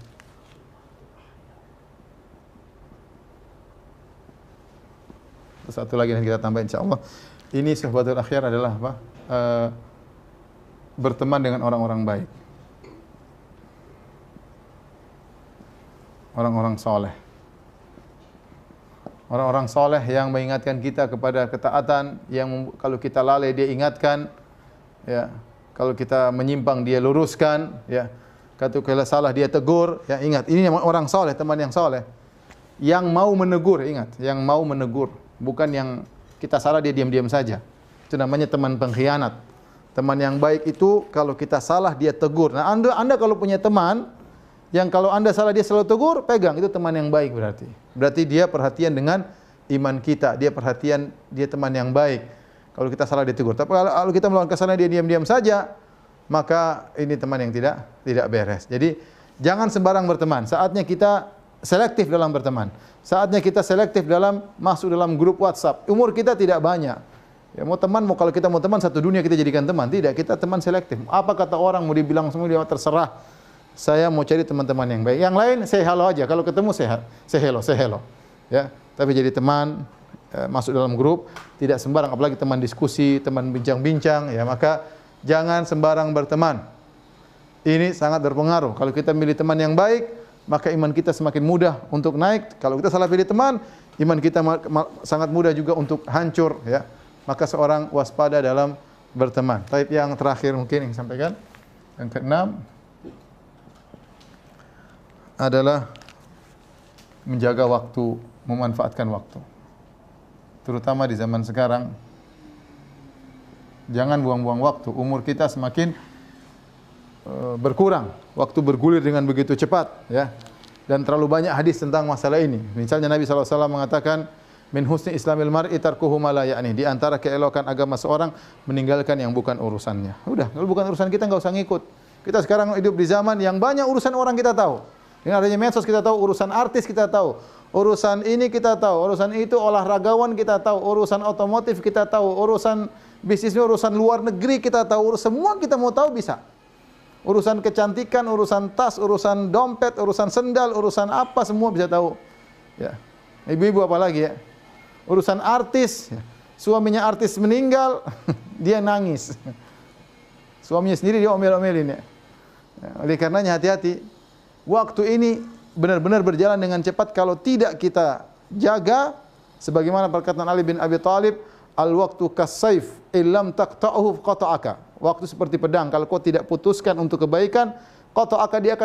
Satu lagi yang kita tambah insyaallah. Ini suhbatul akhyar adalah apa? Berteman dengan orang-orang baik. Orang-orang soleh. Orang-orang soleh yang mengingatkan kita kepada ketaatan, yang kalau kita lalai dia ingatkan, ya. Kalau kita menyimpang dia luruskan, ya. Kalau salah dia tegur, ya. Ingat, ini orang soleh, teman yang soleh. Yang mau menegur, ingat, yang mau menegur, bukan yang kita salah dia diam-diam saja. Itu namanya teman pengkhianat. Teman yang baik itu kalau kita salah dia tegur. Nah, Anda kalau punya teman yang kalau Anda salah dia selalu tegur, pegang, itu teman yang baik berarti. Berarti dia perhatian dengan iman kita, dia perhatian, dia teman yang baik. Kalau kita salah dia tegur. Tapi kalau kita melakukan kesalahan dia diam-diam saja, maka ini teman yang tidak beres. Jadi jangan sembarang berteman. Saatnya kita selektif dalam berteman. Saatnya kita selektif dalam masuk dalam grup WhatsApp. Umur kita tidak banyak. Ya, kalau kita mau teman satu dunia kita jadikan teman. Tidak, kita teman selektif. Apa kata orang mau dibilang semua dia terserah. Saya mau cari teman-teman yang baik. Yang lain say hello aja. Kalau ketemu say hello. Ya, tapi jadi teman, masuk dalam grup, tidak sembarang, apalagi teman diskusi, teman bincang-bincang, ya, maka jangan sembarang berteman. Ini sangat berpengaruh. Kalau kita milih teman yang baik, maka iman kita semakin mudah untuk naik. Kalau kita salah pilih teman, iman kita sangat mudah juga untuk hancur, ya. Maka seorang waspada dalam berteman. Tapi yang terakhir mungkin yang sampaikan, yang keenam adalah menjaga waktu, memanfaatkan waktu. Terutama di zaman sekarang, jangan buang-buang waktu. Umur kita semakin berkurang, waktu bergulir dengan begitu cepat, ya. Dan terlalu banyak hadis tentang masalah ini. Misalnya Nabi SAW mengatakan, min husni islamil mar'i tarkuhu ma la ya'ni. Di antara keelokan agama seorang meninggalkan yang bukan urusannya. Udah, kalau bukan urusan kita enggak usah ngikut. Kita sekarang hidup di zaman yang banyak urusan orang kita tahu. Dengan adanya medsos kita tahu, urusan artis kita tahu, urusan ini kita tahu, urusan itu olahragawan kita tahu, urusan otomotif kita tahu, urusan bisnisnya, urusan luar negeri kita tahu, semua kita mau tahu bisa. Urusan kecantikan, urusan tas, urusan dompet, urusan sendal, urusan apa semua bisa tahu. Ya. Ibu-ibu apa lagi ya? Urusan artis, ya. Suaminya artis meninggal, dia nangis. Suaminya sendiri dia omel-omelin ya. Oleh karenanya hati-hati. Waktu ini benar-benar berjalan dengan cepat kalau tidak kita jaga, sebagaimana perkataan Ali bin Abi Thalib, al-waqtu kas-saif illam taqta'uhu qata'aka. Waktu seperti pedang, kalau kau tidak putuskan untuk kebaikan, qata'aka, dia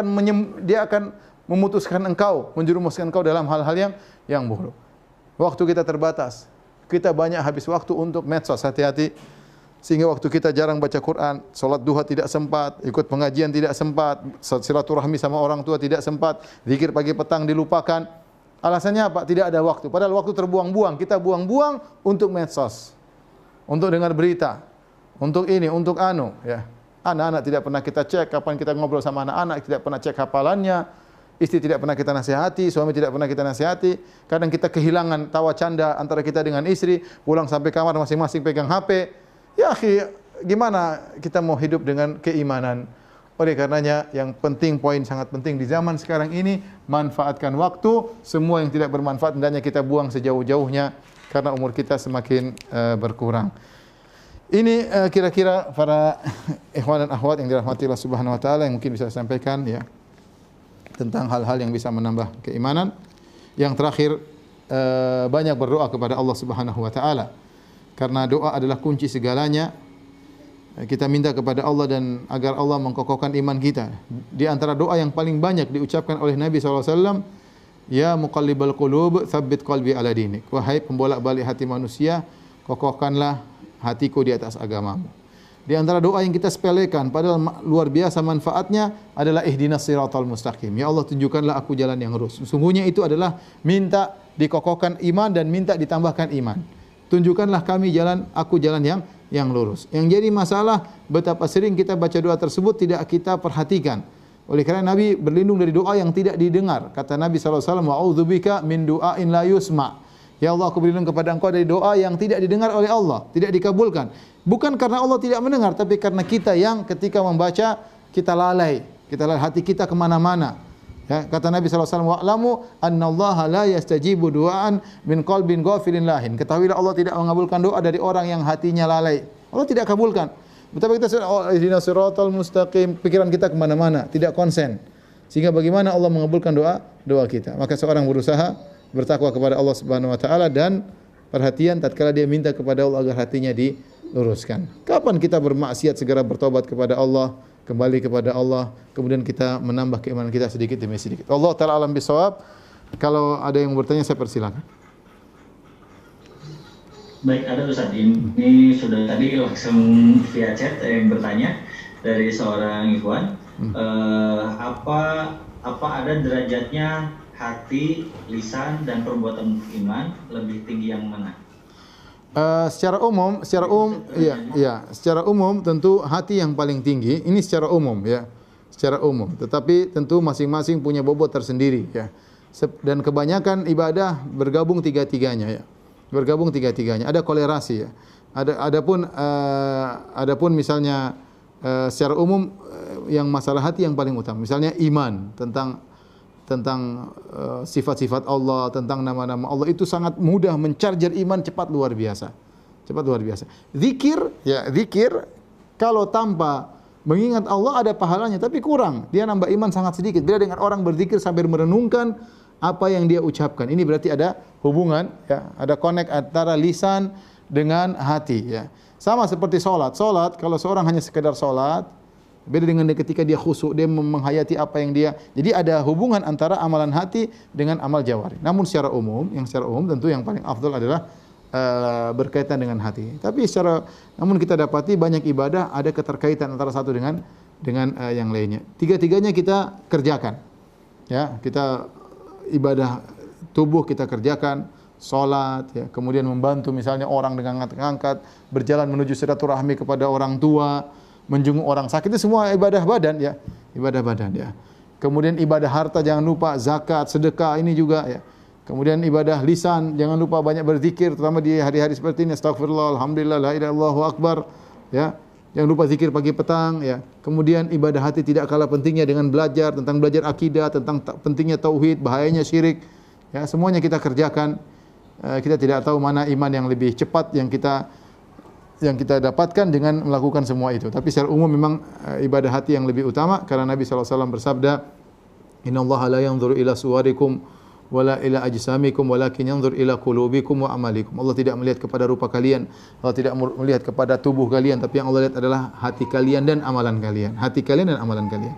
akan memutuskan engkau, menjerumuskan engkau dalam hal-hal yang buruk. Waktu kita terbatas. Kita banyak habis waktu untuk medsos, hati-hati. Sehingga waktu kita jarang baca Quran, salat duha tidak sempat, ikut pengajian tidak sempat, silaturahmi sama orang tua tidak sempat, zikir pagi petang dilupakan. Alasannya apa? Tidak ada waktu. Padahal waktu terbuang-buang. Kita buang-buang untuk medsos, untuk dengar berita, untuk ini, untuk anu. Ya. Anak-anak tidak pernah kita cek kapan kita ngobrol sama anak-anak, tidak pernah cek hafalannya. Istri tidak pernah kita nasihati, suami tidak pernah kita nasihati. Kadang kita kehilangan tawa canda antara kita dengan istri, pulang sampai kamar masing-masing pegang HP. Ya akhi, gimana kita mau hidup dengan keimanan? Oleh karenanya yang penting, poin sangat penting di zaman sekarang ini, manfaatkan waktu. Semua yang tidak bermanfaat hendaknya kita buang sejauh-jauhnya karena umur kita semakin berkurang. Ini kira-kira para ikhwan dan akhwat yang dirahmati Allah Subhanahu wa taala yang mungkin bisa saya sampaikan ya tentang hal-hal yang bisa menambah keimanan. Yang terakhir, banyak berdoa kepada Allah Subhanahu wa taala. Karena doa adalah kunci segalanya. Kita minta kepada Allah dan agar Allah mengkokohkan iman kita. Di antara doa yang paling banyak diucapkan oleh Nabi SAW, ya muqallibal qulub, tsabbit qalbi ala dinik. Wahai pembolak-balik hati manusia, kokohkanlah hatiku di atas agamamu. Di antara doa yang kita sepelekan padahal luar biasa manfaatnya adalah ihdinas siratal mustaqim. Ya Allah, tunjukkanlah aku jalan yang lurus. Sesungguhnya itu adalah minta dikokohkan iman dan minta ditambahkan iman. Tunjukkanlah kami jalan, aku jalan yang lurus. Yang jadi masalah betapa sering kita baca doa tersebut tidak kita perhatikan. Oleh karena Nabi berlindung dari doa yang tidak didengar. Kata Nabi SAW, wa'udzubika min du'ain la yusma'. Ya Allah, aku berlindung kepada engkau dari doa yang tidak didengar oleh Allah, tidak dikabulkan. Bukan karena Allah tidak mendengar, tapi karena kita yang ketika membaca, kita lalai hati kita kemana-mana. Ya, kata Nabi SAW, wa'lamu annallaha la yastajibu du'aan min qalbin ghafilin lahin. Ketahuilah Allah tidak mengabulkan doa dari orang yang hatinya lalai. Allah tidak kabulkan. Betapa kita ihdinas siratal mustaqim, pikiran kita kemana-mana, tidak konsen. Sehingga bagaimana Allah mengabulkan doa kita? Maka seorang berusaha bertakwa kepada Allah Subhanahu wa taala dan perhatian tatkala dia minta kepada Allah agar hatinya diluruskan. Kapan kita bermaksiat segera bertobat kepada Allah, kembali kepada Allah, kemudian kita menambah keimanan kita sedikit demi sedikit. Allah taala alam bisawab. Kalau ada yang bertanya saya persilakan. Baik, ada Ustaz. Ini sudah tadi langsung via chat yang bertanya dari seorang ikhwan. Apa ada derajatnya hati, lisan dan perbuatan iman, lebih tinggi yang mana? Secara umum tentu hati yang paling tinggi. Ini secara umum ya, secara umum. Tetapi tentu masing-masing punya bobot tersendiri ya. Dan kebanyakan ibadah bergabung tiga-tiganya ya. Bergabung tiga-tiganya. Ada kolerasi ya. Adapun misalnya secara umum yang masalah hati yang paling utama. Misalnya iman tentang sifat-sifat Allah, tentang nama-nama Allah, itu sangat mudah mencarger iman cepat luar biasa. Zikir kalau tanpa mengingat Allah ada pahalanya, tapi kurang. Dia nambah iman sangat sedikit. Beda dengan orang berzikir sambil merenungkan apa yang dia ucapkan. Ini berarti ada hubungan, ya, ada connect antara lisan dengan hati. Ya. Sama seperti solat. Solat kalau seorang hanya sekedar solat, beda dengan ketika dia khusyuk, dia menghayati apa yang dia. Jadi ada hubungan antara amalan hati dengan amal jawari. Namun secara umum tentu yang paling afdal adalah berkaitan dengan hati. Tapi namun kita dapati banyak ibadah ada keterkaitan antara satu dengan yang lainnya. Tiga-tiganya kita kerjakan. Ya, kita ibadah tubuh kita kerjakan, salat ya, kemudian membantu misalnya orang dengan angkat, berjalan menuju silaturahmi kepada orang tua, menjenguk orang sakit, itu semua ibadah badan ya. Kemudian ibadah harta jangan lupa, zakat, sedekah ini juga ya. Kemudian ibadah lisan, jangan lupa banyak berzikir, terutama di hari-hari seperti ini. Astagfirullah, alhamdulillah, la ilaha illallah, Allahu akbar. Ya. Jangan lupa zikir pagi petang, ya. Kemudian ibadah hati tidak kalah pentingnya dengan belajar tentang belajar akidah, tentang pentingnya tauhid, bahayanya syirik. Ya, semuanya kita kerjakan. Kita tidak tahu mana iman yang lebih cepat yang kita dapatkan dengan melakukan semua itu. Tapi secara umum memang ibadah hati yang lebih utama karena Nabi SAW bersabda, "Innallaha la yanzuru ila suwarikum wala ila ajsamikum walakin yanzur ila qulubikum wa amalikum." Allah tidak melihat kepada rupa kalian, Allah tidak melihat kepada tubuh kalian, tapi yang Allah lihat adalah hati kalian dan amalan kalian. Hati kalian dan amalan kalian.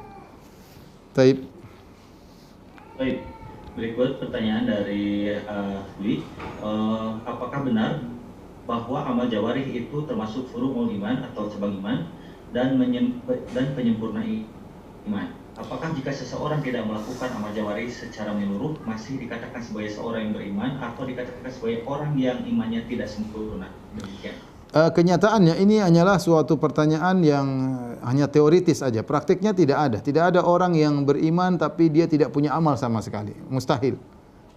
Baik. Berikut pertanyaan dari Dwi. Apakah benar bahwa amal jawarih itu termasuk furu'ul iman atau cabang iman dan penyempurna iman? Apakah jika seseorang tidak melakukan amal jawarih secara menyeluruh masih dikatakan sebagai seorang yang beriman atau dikatakan sebagai orang yang imannya tidak sempurna? Demikian. Kenyataannya ini hanyalah suatu pertanyaan yang hanya teoritis saja. Praktiknya tidak ada. Tidak ada orang yang beriman tapi dia tidak punya amal sama sekali. Mustahil.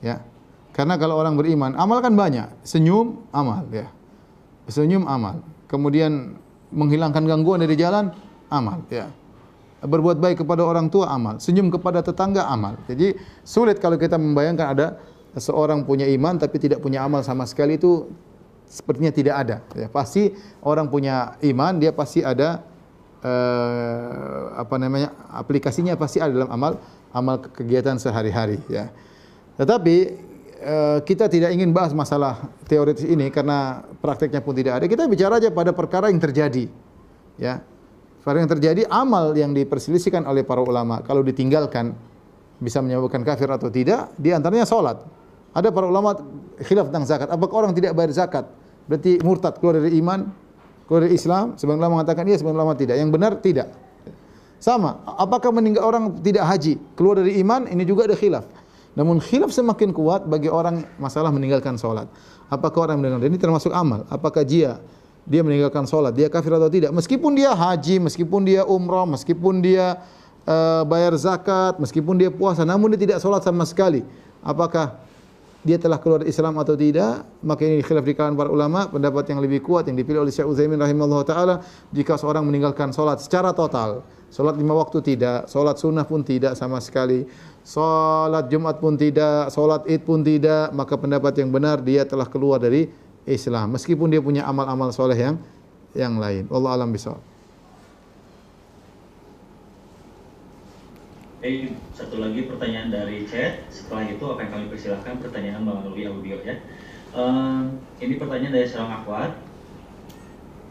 Ya. Karena kalau orang beriman, amal kan banyak. Senyum, amal, ya. Senyum, amal. Kemudian menghilangkan gangguan dari jalan, amal, ya. Berbuat baik kepada orang tua, amal. Senyum kepada tetangga, amal. Jadi sulit kalau kita membayangkan ada seorang punya iman tapi tidak punya amal sama sekali, itu sepertinya tidak ada. Ya, pasti orang punya iman, dia pasti ada aplikasinya pasti ada dalam amal kegiatan sehari-hari. Ya. Tetapi kita tidak ingin bahas masalah teoritis ini karena prakteknya pun tidak ada. Kita bicara aja pada perkara yang terjadi. Ya. Perkara yang terjadi, amal yang diperselisihkan oleh para ulama kalau ditinggalkan bisa menyebabkan kafir atau tidak, di antaranya salat. Ada para ulama khilaf tentang zakat. Apakah orang tidak bayar zakat berarti murtad, keluar dari iman, keluar dari Islam? Sebagian ulama mengatakan iya, sebagian ulama tidak. Yang benar tidak. Sama, apakah meninggal orang tidak haji, keluar dari iman? Ini juga ada khilaf. Namun khilaf semakin kuat bagi orang masalah meninggalkan salat. Apakah orang meninggalkan ini termasuk amal? Apakah dia meninggalkan salat, dia kafir atau tidak? Meskipun dia haji, meskipun dia umrah, meskipun dia bayar zakat, meskipun dia puasa, namun dia tidak salat sama sekali. Apakah dia telah keluar dari Islam atau tidak? Maka ini khilaf di kalangan para ulama. Pendapat yang lebih kuat yang dipilih oleh Syekh Utsaimin rahimahullah taala, jika seorang meninggalkan salat secara total, salat 5 waktu tidak, salat sunnah pun tidak sama sekali, salat Jumat pun tidak, salat Id pun tidak, maka pendapat yang benar dia telah keluar dari Islam meskipun dia punya amal-amal soleh yang lain. Wallahu a'lam bishawab. Satu lagi pertanyaan dari chat. Setelah itu akan kami persilahkan pertanyaan melalui audio, ya. Ini pertanyaan dari seorang akhwat.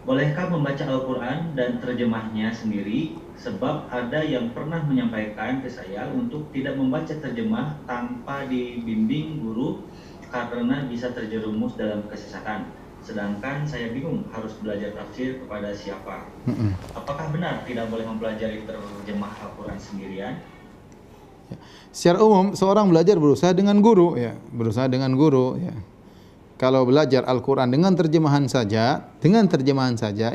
Bolehkah membaca Al-Quran dan terjemahnya sendiri? Sebab ada yang pernah menyampaikan ke saya untuk tidak membaca terjemah tanpa dibimbing guru karena bisa terjerumus dalam kesesatan. Sedangkan saya bingung harus belajar tafsir kepada siapa. Apakah benar tidak boleh mempelajari terjemah Al-Quran sendirian? Secara umum seorang belajar berusaha dengan guru, ya, berusaha dengan guru, ya. Kalau belajar Al-Quran dengan terjemahan saja,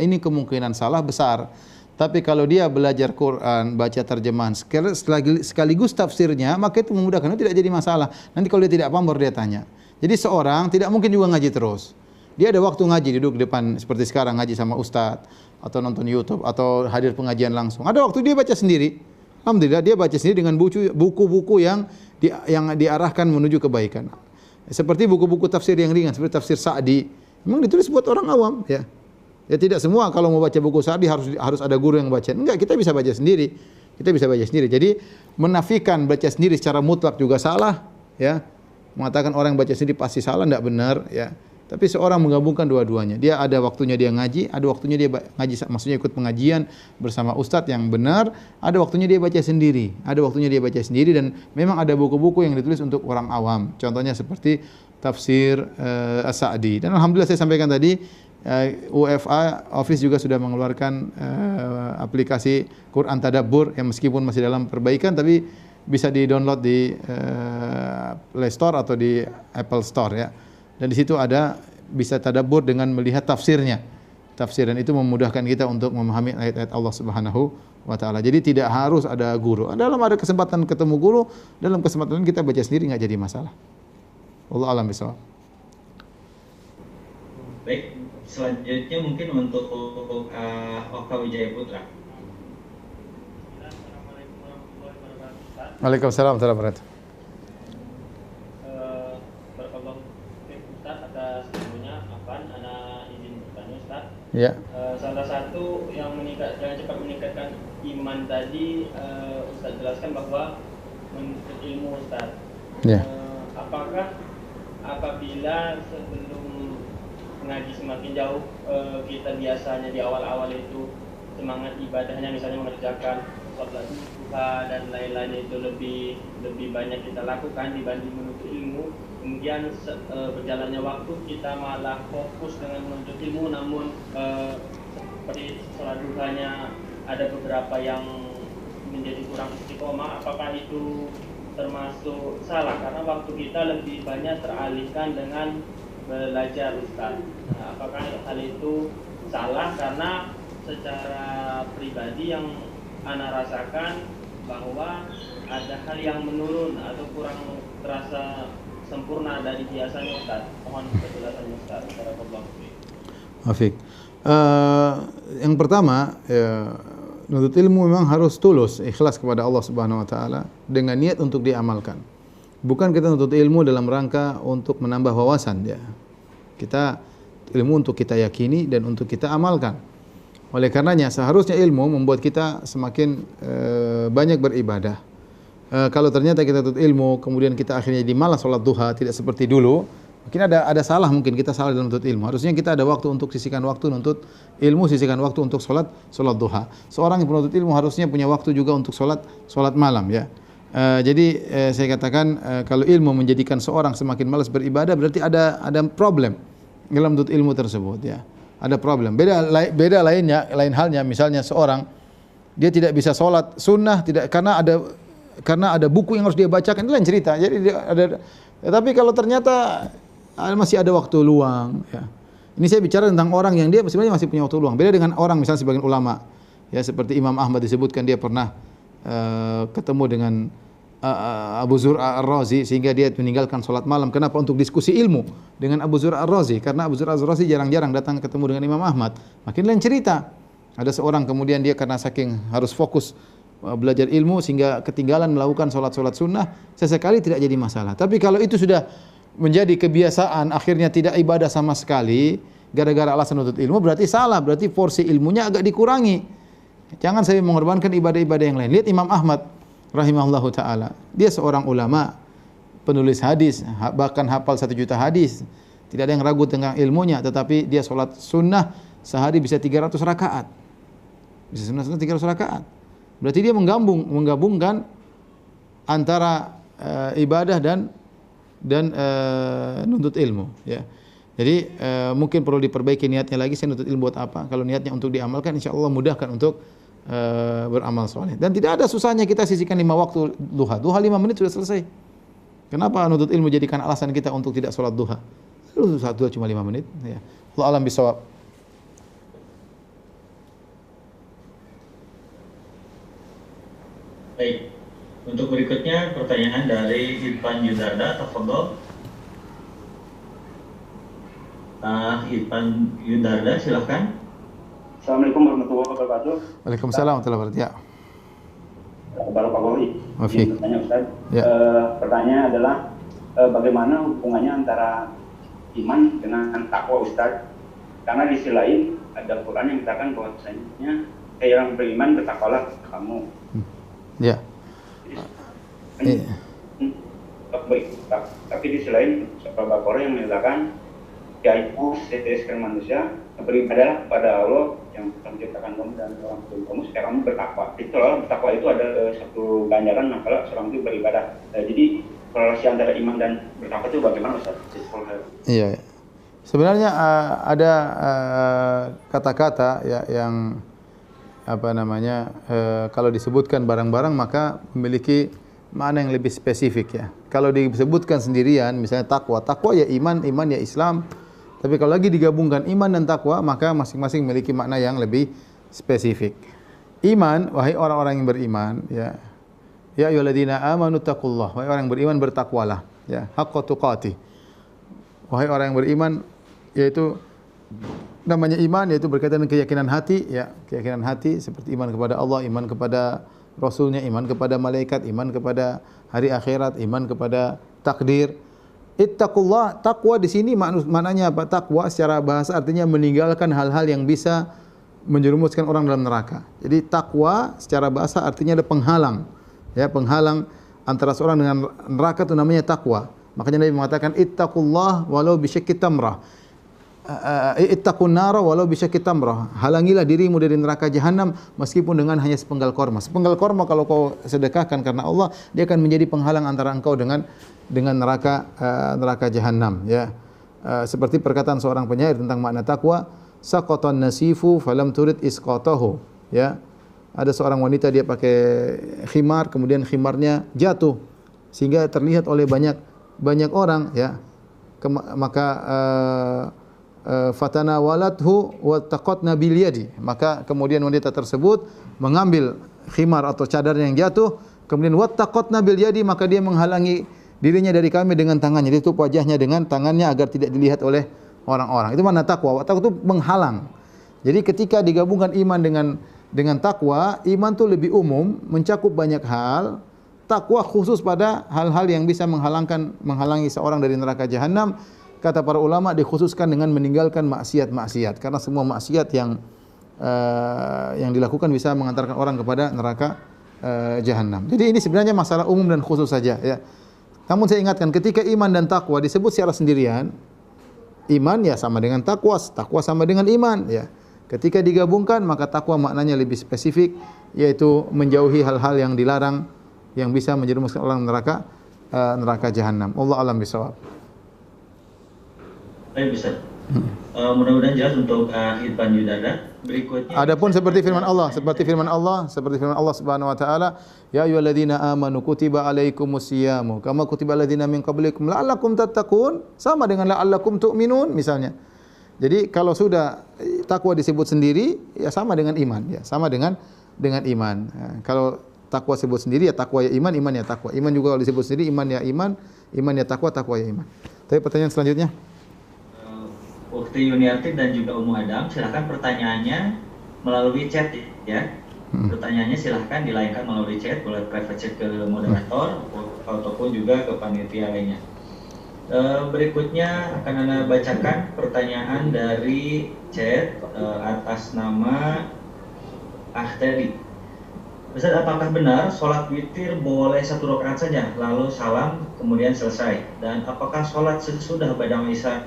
ini kemungkinan salah besar. Tapi kalau dia belajar Quran, baca terjemahan sekaligus tafsirnya, maka itu memudahkan, itu tidak jadi masalah. Nanti kalau dia tidak paham baru dia tanya. Jadi seorang tidak mungkin juga ngaji terus. Dia ada waktu ngaji, duduk di depan seperti sekarang ngaji sama ustadz, atau nonton YouTube, atau hadir pengajian langsung. Ada waktu dia baca sendiri. Alhamdulillah dia baca sendiri dengan buku-buku yang diarahkan menuju kebaikan. Seperti buku-buku tafsir yang ringan, seperti tafsir Sa'di. Memang ditulis buat orang awam, ya. Ya tidak semua kalau mau baca buku Sa'di harus ada guru yang baca. Enggak, kita bisa baca sendiri. Jadi menafikan baca sendiri secara mutlak juga salah, ya. Mengatakan orang yang baca sendiri pasti salah, enggak benar, ya. Tapi seorang menggabungkan dua-duanya. Dia ada waktunya dia ngaji, ada waktunya dia ngaji, maksudnya ikut pengajian bersama ustadz yang benar, ada waktunya dia baca sendiri. Dan memang ada buku-buku yang ditulis untuk orang awam. Contohnya seperti tafsir As-Sa'di. Dan alhamdulillah saya sampaikan tadi, UFA Office juga sudah mengeluarkan aplikasi Quran Tadabbur yang meskipun masih dalam perbaikan tapi bisa di-download di Play Store atau di Apple Store, ya. Dan di situ ada bisa tadabbur dengan melihat tafsirnya. Tafsiran itu memudahkan kita untuk memahami ayat-ayat Allah Subhanahu wa taala. Jadi tidak harus ada guru. Dalam ada kesempatan ketemu guru, dalam kesempatan kita baca sendiri enggak jadi masalah. Allah alam bisawab. Baik, selanjutnya mungkin untuk Oka Wijaya Putra. Assalamualaikum warahmatullahi wabarakatuh. Waalaikumsalam warahmatullahi wabarakatuh. Barakallahu fiik Ustaz atas ilmunya. Ana izin bertanya Ustaz. Ya. Salah satu yang cepat meningkatkan iman tadi Ustaz jelaskan bahwa menuntut ilmu Ustaz. Ya. Apakah apabila sebelum mengaji semakin jauh kita biasanya di awal-awal itu semangat ibadahnya misalnya mengerjakan sholat duha dan lain-lain itu lebih banyak kita lakukan dibanding menuntut ilmu, kemudian berjalannya waktu kita malah fokus dengan menuntut ilmu, namun seperti sholat duhanya ada beberapa yang menjadi kurang istiqomah. Apakah itu termasuk salah karena waktu kita lebih banyak teralihkan dengan belajar Ustaz? Apakah hal itu salah? Karena secara pribadi yang Ana rasakan bahwa ada hal yang menurun atau kurang terasa sempurna dari biasanya Ustaz. Mohon penjelasannya Ustaz. Barakallahu fiik. Afik. Yang pertama, menuntut ilmu memang harus tulus, ikhlas kepada Allah Subhanahu wa taala dengan niat untuk diamalkan. Bukan kita menuntut ilmu dalam rangka untuk menambah wawasan ya. Kita ilmu untuk kita yakini dan untuk kita amalkan. Oleh karenanya seharusnya ilmu membuat kita semakin banyak beribadah. Kalau ternyata kita tuntut ilmu kemudian kita akhirnya jadi malas salat duha, tidak seperti dulu, mungkin ada salah, mungkin kita salah dalam menuntut ilmu. Harusnya kita ada waktu untuk sisihkan waktu menuntut ilmu, sisihkan waktu untuk salat duha. Seorang yang penuntut ilmu harusnya punya waktu juga untuk salat malam ya. Jadi saya katakan kalau ilmu menjadikan seorang semakin malas beribadah berarti ada problem dalam menuntut ilmu tersebut ya. Ada problem. Lain halnya misalnya seorang dia tidak bisa sholat sunnah tidak karena ada buku yang harus dia bacakan, itu lain cerita. Jadi tapi kalau ternyata masih ada waktu luang ya. Ini saya bicara tentang orang yang dia sebenarnya masih punya waktu luang. Beda dengan orang misalnya sebagian ulama ya seperti Imam Ahmad disebutkan dia pernah ketemu dengan Abu Zur'a Ar-Razi sehingga dia meninggalkan sholat malam. Kenapa? Untuk diskusi ilmu dengan Abu Zur'a Ar-Razi. Karena Abu Zur'a Ar-Razi jarang-jarang datang ketemu dengan Imam Ahmad. Makin lain cerita. Ada seorang kemudian dia karena saking harus fokus belajar ilmu sehingga ketinggalan melakukan sholat-sholat sunnah. Sesekali tidak jadi masalah. Tapi kalau itu sudah menjadi kebiasaan, akhirnya tidak ibadah sama sekali gara-gara alasan menuntut ilmu, berarti salah. Berarti porsi ilmunya agak dikurangi. Jangan saya mengorbankan ibadah-ibadah yang lain. Lihat Imam Ahmad rahimahullahu ta'ala. Dia seorang ulama, penulis hadis, bahkan hafal 1 juta hadis. Tidak ada yang ragu tentang ilmunya, tetapi dia sholat sunnah sehari bisa 300 rakaat. Bisa sunnah 300 rakaat. Berarti dia menggabungkan antara ibadah dan nuntut ilmu. Ya. Jadi mungkin perlu diperbaiki niatnya lagi, saya nuntut ilmu buat apa? Kalau niatnya untuk diamalkan, insya Allah mudahkan untuk beramal soleh. Dan tidak ada susahnya kita sisihkan 5 waktu duha. Duha 5 menit sudah selesai. Kenapa nuntut ilmu jadikan alasan kita untuk tidak sholat duha? Sholat duha cuma 5 menit. Ya. Allah alam bisawab. Baik. Untuk berikutnya pertanyaan dari Irfan Yudarda, tafadhol. Irfan Yudarda, silahkan. Assalamualaikum warahmatullahi wabarakatuh. Waalaikumsalam warahmatullahi wabarakatuh. Ya. Barakallahu Wafiq. Bertanya Ustaz. Ya. Pertanyaan adalah bagaimana hubungannya antara iman dengan takwa Ustaz? Karena di sisi lain ada Quran yang mengatakan bahwasanya yang beriman bertakwalah kamu. Ya. Baik. Tapi di sisi lain surah Baqarah yang menyatakan yaitu sesuai manusia beribadahlah kepada Allah yang menciptakan kamu dan orang tua kamu sekarang kamu bertakwa. Itu bertakwa itu ada satu ganjaran manakala seorang itu beribadah. Jadi relasi antara iman dan bertakwa itu bagaimana Ustaz? Iya. Sebenarnya ada kata-kata ya yang apa namanya kalau disebutkan barang-barang maka memiliki makna yang lebih spesifik ya. Kalau disebutkan sendirian misalnya takwa ya iman ya Islam. Tapi kalau lagi digabungkan iman dan takwa, maka masing-masing memiliki makna yang lebih spesifik. Iman, wahai orang-orang yang beriman, ya. Ya ayyuhalladzina amanu taqullah, wahai orang yang beriman bertakwalah, ya. Haqqa tuqatih. Wahai orang yang beriman, yaitu namanya iman yaitu berkaitan dengan keyakinan hati, ya, keyakinan hati seperti iman kepada Allah, iman kepada Rasulnya, iman kepada malaikat, iman kepada hari akhirat, iman kepada takdir. Ittaqullah, takwa di sini maknanya apa? Takwa secara bahasa artinya meninggalkan hal-hal yang bisa menjerumuskan orang dalam neraka. Jadi takwa secara bahasa artinya ada penghalang. Ya, penghalang antara seorang dengan neraka itu namanya takwa. Makanya Nabi mengatakan ittaqullah walau bisyakki tamrah. Ittaqun nara walau bisyakki tamrah. Halangilah dirimu dari neraka jahanam meskipun dengan hanya sepenggal korma. Sepenggal korma kalau kau sedekahkan karena Allah, dia akan menjadi penghalang antara engkau dengan neraka jahanam, ya. Seperti perkataan seorang penyair tentang makna takwa, saqatan nasifu falam turid isqatahu, ya. Ada seorang wanita dia pakai khimar, kemudian khimarnya jatuh sehingga terlihat oleh banyak orang, ya. Maka fatana walathu wa taqatna bil yadi, maka kemudian wanita tersebut mengambil khimar atau cadar yang jatuh, kemudian wattaqatna bil yadi, maka dia menghalangi dirinya dari kami dengan tangannya, dia tutup wajahnya dengan tangannya agar tidak dilihat oleh orang-orang. Itu makna takwa. Takwa itu menghalang. Jadi ketika digabungkan iman dengan takwa, iman itu lebih umum, mencakup banyak hal. Takwa khusus pada hal-hal yang bisa menghalangi seorang dari neraka jahanam. Kata para ulama dikhususkan dengan meninggalkan maksiat-maksiat, karena semua maksiat yang dilakukan bisa mengantarkan orang kepada neraka jahanam. Jadi ini sebenarnya masalah umum dan khusus saja, ya. Namun saya ingatkan, ketika iman dan takwa disebut secara sendirian, iman ya sama dengan takwa, takwa sama dengan iman, ya. Ketika digabungkan maka takwa maknanya lebih spesifik, yaitu menjauhi hal-hal yang dilarang yang bisa menjerumuskan orang neraka jahanam. Allah alam bisawab. Baik, Ustaz. Mudah-mudahan jelas untuk Irfan Yudada. Berikutnya, adapun seperti firman Allah Subhanahu wa taala, ya ayyuhalladzina amanu kutiba alaikumusyiyamu kama kutiba alladzina min qablikum la'allakum tattaqun, sama dengan la'allakum tu'minun misalnya. Jadi kalau sudah takwa disebut sendiri, ya sama dengan iman, ya sama dengan iman. Ya, kalau takwa disebut sendiri ya takwa ya iman, iman ya takwa. Iman juga kalau disebut sendiri iman ya iman, iman ya takwa, takwa ya iman. Tapi pertanyaan selanjutnya. Ukti Yuniarti dan juga Ummu Adam, silahkan pertanyaannya melalui chat, ya. Pertanyaannya silahkan dilayangkan melalui chat, boleh private chat ke moderator ataupun juga ke panitia lainnya. Berikutnya akan Anda bacakan pertanyaan dari chat atas nama Ahteri. Ustaz, apakah benar sholat witir boleh 1 rakaat saja, lalu salam kemudian selesai? Dan apakah sholat sesudah badang isya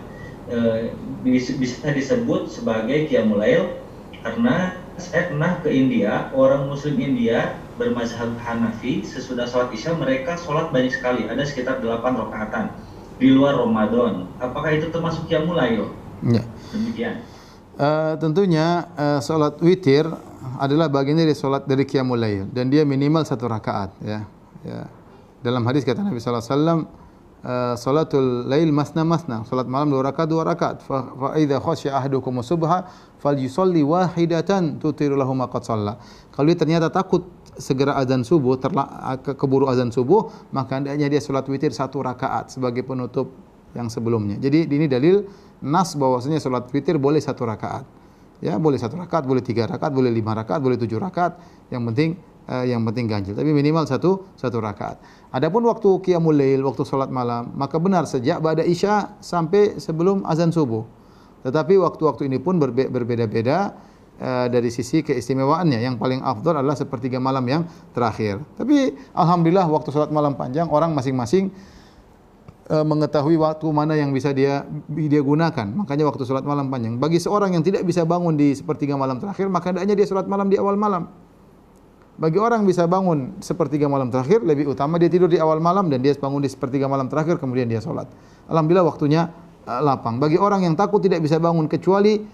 bisa disebut sebagai qiyamul lail? Karena saya pernah ke India, orang muslim India bermazhab Hanafi, sesudah sholat isya mereka sholat banyak sekali, ada sekitar 8 rakaatan di luar Ramadan. Apakah itu termasuk qiyamul lail? Ya. Demikian. Tentunya sholat witir adalah bagian dari sholat dari qiyamul lail dan dia minimal 1 rakaat, ya. Dalam hadis kata Nabi sallallahu alaihi wasallam, salatul lail masna, salat malam 2 rakaat. Fa idza khasya ahadukum subha falyusalli wahidatan tutiru lahu ma qad shalla. Kalau dia ternyata takut segera azan subuh, keburu azan subuh, maka hendaknya dia salat witir 1 rakaat sebagai penutup yang sebelumnya. Jadi ini dalil nas bahwasanya salat witir boleh 1 rakaat. Ya, boleh 1 rakaat, boleh 3 rakaat, boleh 5 rakaat, boleh 7 rakaat, yang penting ganjil, tapi minimal 1 rakaat. Adapun waktu qiyamul lail, waktu salat malam, maka benar sejak ba'da isya sampai sebelum azan subuh. Tetapi waktu-waktu ini pun berbeda-beda dari sisi keistimewaannya. Yang paling afdal adalah sepertiga malam yang terakhir. Tapi alhamdulillah waktu salat malam panjang orang masing-masing mengetahui waktu mana yang bisa dia gunakan. Makanya waktu salat malam panjang. Bagi seorang yang tidak bisa bangun di sepertiga malam terakhir, maka hendaknya dia salat malam di awal malam. Bagi orang yang bisa bangun sepertiga malam terakhir, lebih utama dia tidur di awal malam dan dia bangun di sepertiga malam terakhir, kemudian dia sholat. Alhamdulillah waktunya lapang. Bagi orang yang takut tidak bisa bangun kecuali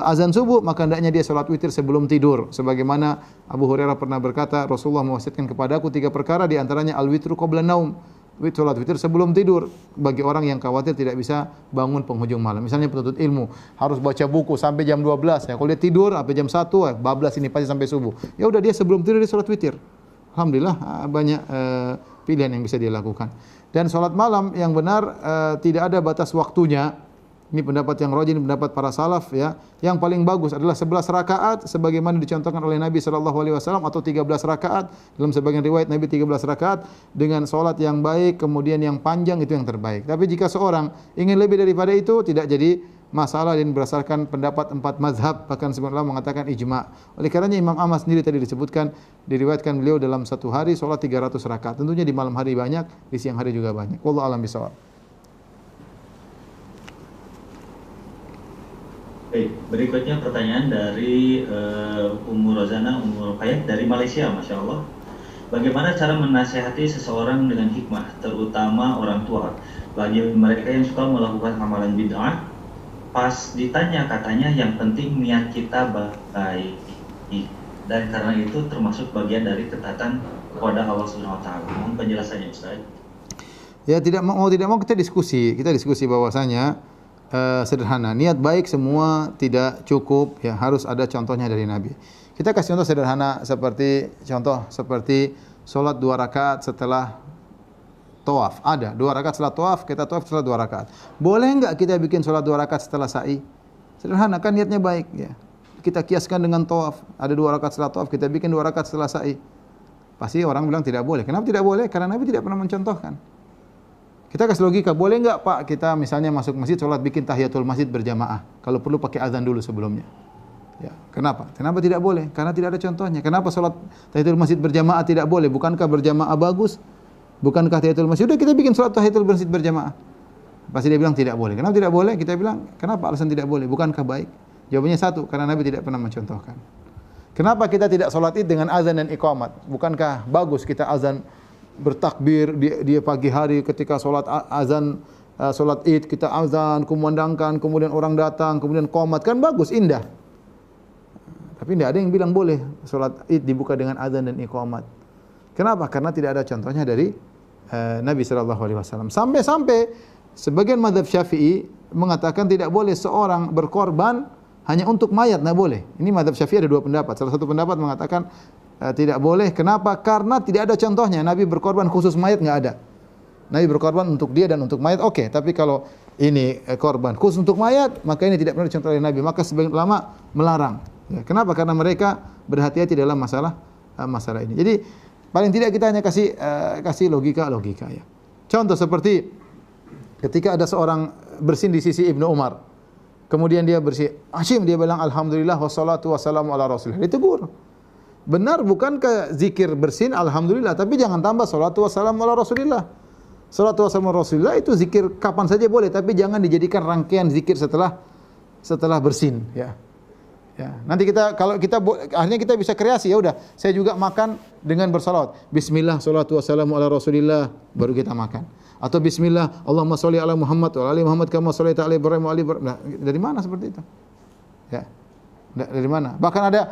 azan subuh, maka hendaknya dia sholat witir sebelum tidur. Sebagaimana Abu Hurairah pernah berkata, Rasulullah mewasiatkan kepadaku 3 perkara, di antaranya al-witru qabla naum, sholat witir sebelum tidur. Bagi orang yang khawatir tidak bisa bangun penghujung malam, misalnya penuntut ilmu harus baca buku sampai jam 12, ya kalau dia tidur sampai jam 1, bablas ini pasti sampai subuh, ya udah dia sebelum tidur dia sholat witir. Alhamdulillah banyak pilihan yang bisa dia lakukan. Dan salat malam yang benar tidak ada batas waktunya. Ini pendapat yang rajih, pendapat para salaf ya. Yang paling bagus adalah 11 rakaat sebagaimana dicontohkan oleh Nabi sallallahu alaihi wasallam atau 13 rakaat. Dalam sebagian riwayat Nabi 13 rakaat dengan salat yang baik kemudian yang panjang itu yang terbaik. Tapi jika seorang ingin lebih daripada itu tidak jadi masalah dan berdasarkan pendapat 4 mazhab, bahkan sebagian ulama mengatakan ijma'. Oleh karenanya Imam Ahmad sendiri tadi disebutkan, diriwayatkan beliau dalam satu hari salat 300 rakaat. Tentunya di malam hari banyak, di siang hari juga banyak. Wallahu a'lam bishawab. Baik, berikutnya pertanyaan dari Ummu Rozana Ummu Ruqayyah dari Malaysia, Masya Allah. Bagaimana cara menasihati seseorang dengan hikmah, terutama orang tua, bagi mereka yang suka melakukan amalan bid'ah? Pas ditanya katanya yang penting niat kita baik, dan karena itu termasuk bagian dari ketaatan kepada Allah Subhanahu Wa Taala. Mohon penjelasannya, Ustaz. Ya tidak mau kita diskusi bahwasanya sederhana, niat baik semua tidak cukup ya, harus ada contohnya dari Nabi. Kita kasih contoh sederhana seperti salat 2 rakaat setelah tawaf. Ada 2 rakaat setelah tawaf, kita tawaf setelah 2 rakaat. Boleh enggak kita bikin salat 2 rakaat setelah sa'i? Sederhana kan, niatnya baik ya. Kita kiaskan dengan tawaf, ada 2 rakaat setelah tawaf, kita bikin 2 rakaat setelah sa'i. Pasti orang bilang tidak boleh. Kenapa tidak boleh? Karena Nabi tidak pernah mencontohkan. Kita kasih logika, boleh enggak Pak kita misalnya masuk masjid salat bikin tahiyatul masjid berjamaah? Kalau perlu pakai azan dulu sebelumnya. Ya, kenapa? Kenapa tidak boleh? Karena tidak ada contohnya. Kenapa salat tahiyatul masjid berjamaah tidak boleh? Bukankah berjamaah bagus? Bukankah tahiyatul masjid? Udah kita bikin salat tahiyatul masjid berjamaah. Pasti dia bilang tidak boleh. Kenapa tidak boleh? Kita bilang, kenapa alasan tidak boleh? Bukankah baik? Jawabannya satu, karena Nabi tidak pernah mencontohkan. Kenapa kita tidak salat Id dengan azan dan iqamat? Bukankah bagus kita azan bertakbir di pagi hari ketika salat azan salat Id, kita azan, kumandangkan, kemudian orang datang, kemudian qomat, kan bagus, indah. Tapi tidak ada yang bilang boleh salat Id dibuka dengan azan dan iqamat. Kenapa? Karena tidak ada contohnya dari Nabi sallallahu alaihi wasallam. Sampai sebagian mazhab Syafi'i mengatakan tidak boleh seorang berkorban hanya untuk mayat, tidak boleh. Ini mazhab Syafi'i ada 2 pendapat. Salah satu pendapat mengatakan tidak boleh. Kenapa? Karena tidak ada contohnya. Nabi berkorban khusus mayat enggak ada. Nabi berkorban untuk dia dan untuk mayat, oke. Tapi kalau ini korban khusus untuk mayat, maka ini tidak pernah dicontoh oleh Nabi. Maka sebagian ulama melarang. Ya, kenapa? Karena mereka berhati-hati dalam masalah ini. Jadi paling tidak kita hanya kasih logika ya. Contoh seperti ketika ada seorang bersin di sisi Ibnu Umar. Kemudian dia bersin, Hashim, dia bilang alhamdulillah wassalatu wassalamu ala rasulillah. Ditegur. Benar bukankah zikir bersin alhamdulillah, tapi jangan tambah salatu wassalamu ala rasulillah. Salatu wassalamu ala rasulillah itu zikir kapan saja boleh, tapi jangan dijadikan rangkaian zikir setelah bersin ya. Ya, nanti akhirnya kita bisa kreasi, ya udah, saya juga makan dengan bersalawat. Bismillah salatu wassalamu ala rasulillah, baru kita makan. Atau bismillah Allahumma sholli ala Muhammad wa ala ali Muhammad kama shallaita ala Ibrahim wa ali Ibrahim. Nah, dari mana seperti itu? Ya. Dari mana? Bahkan ada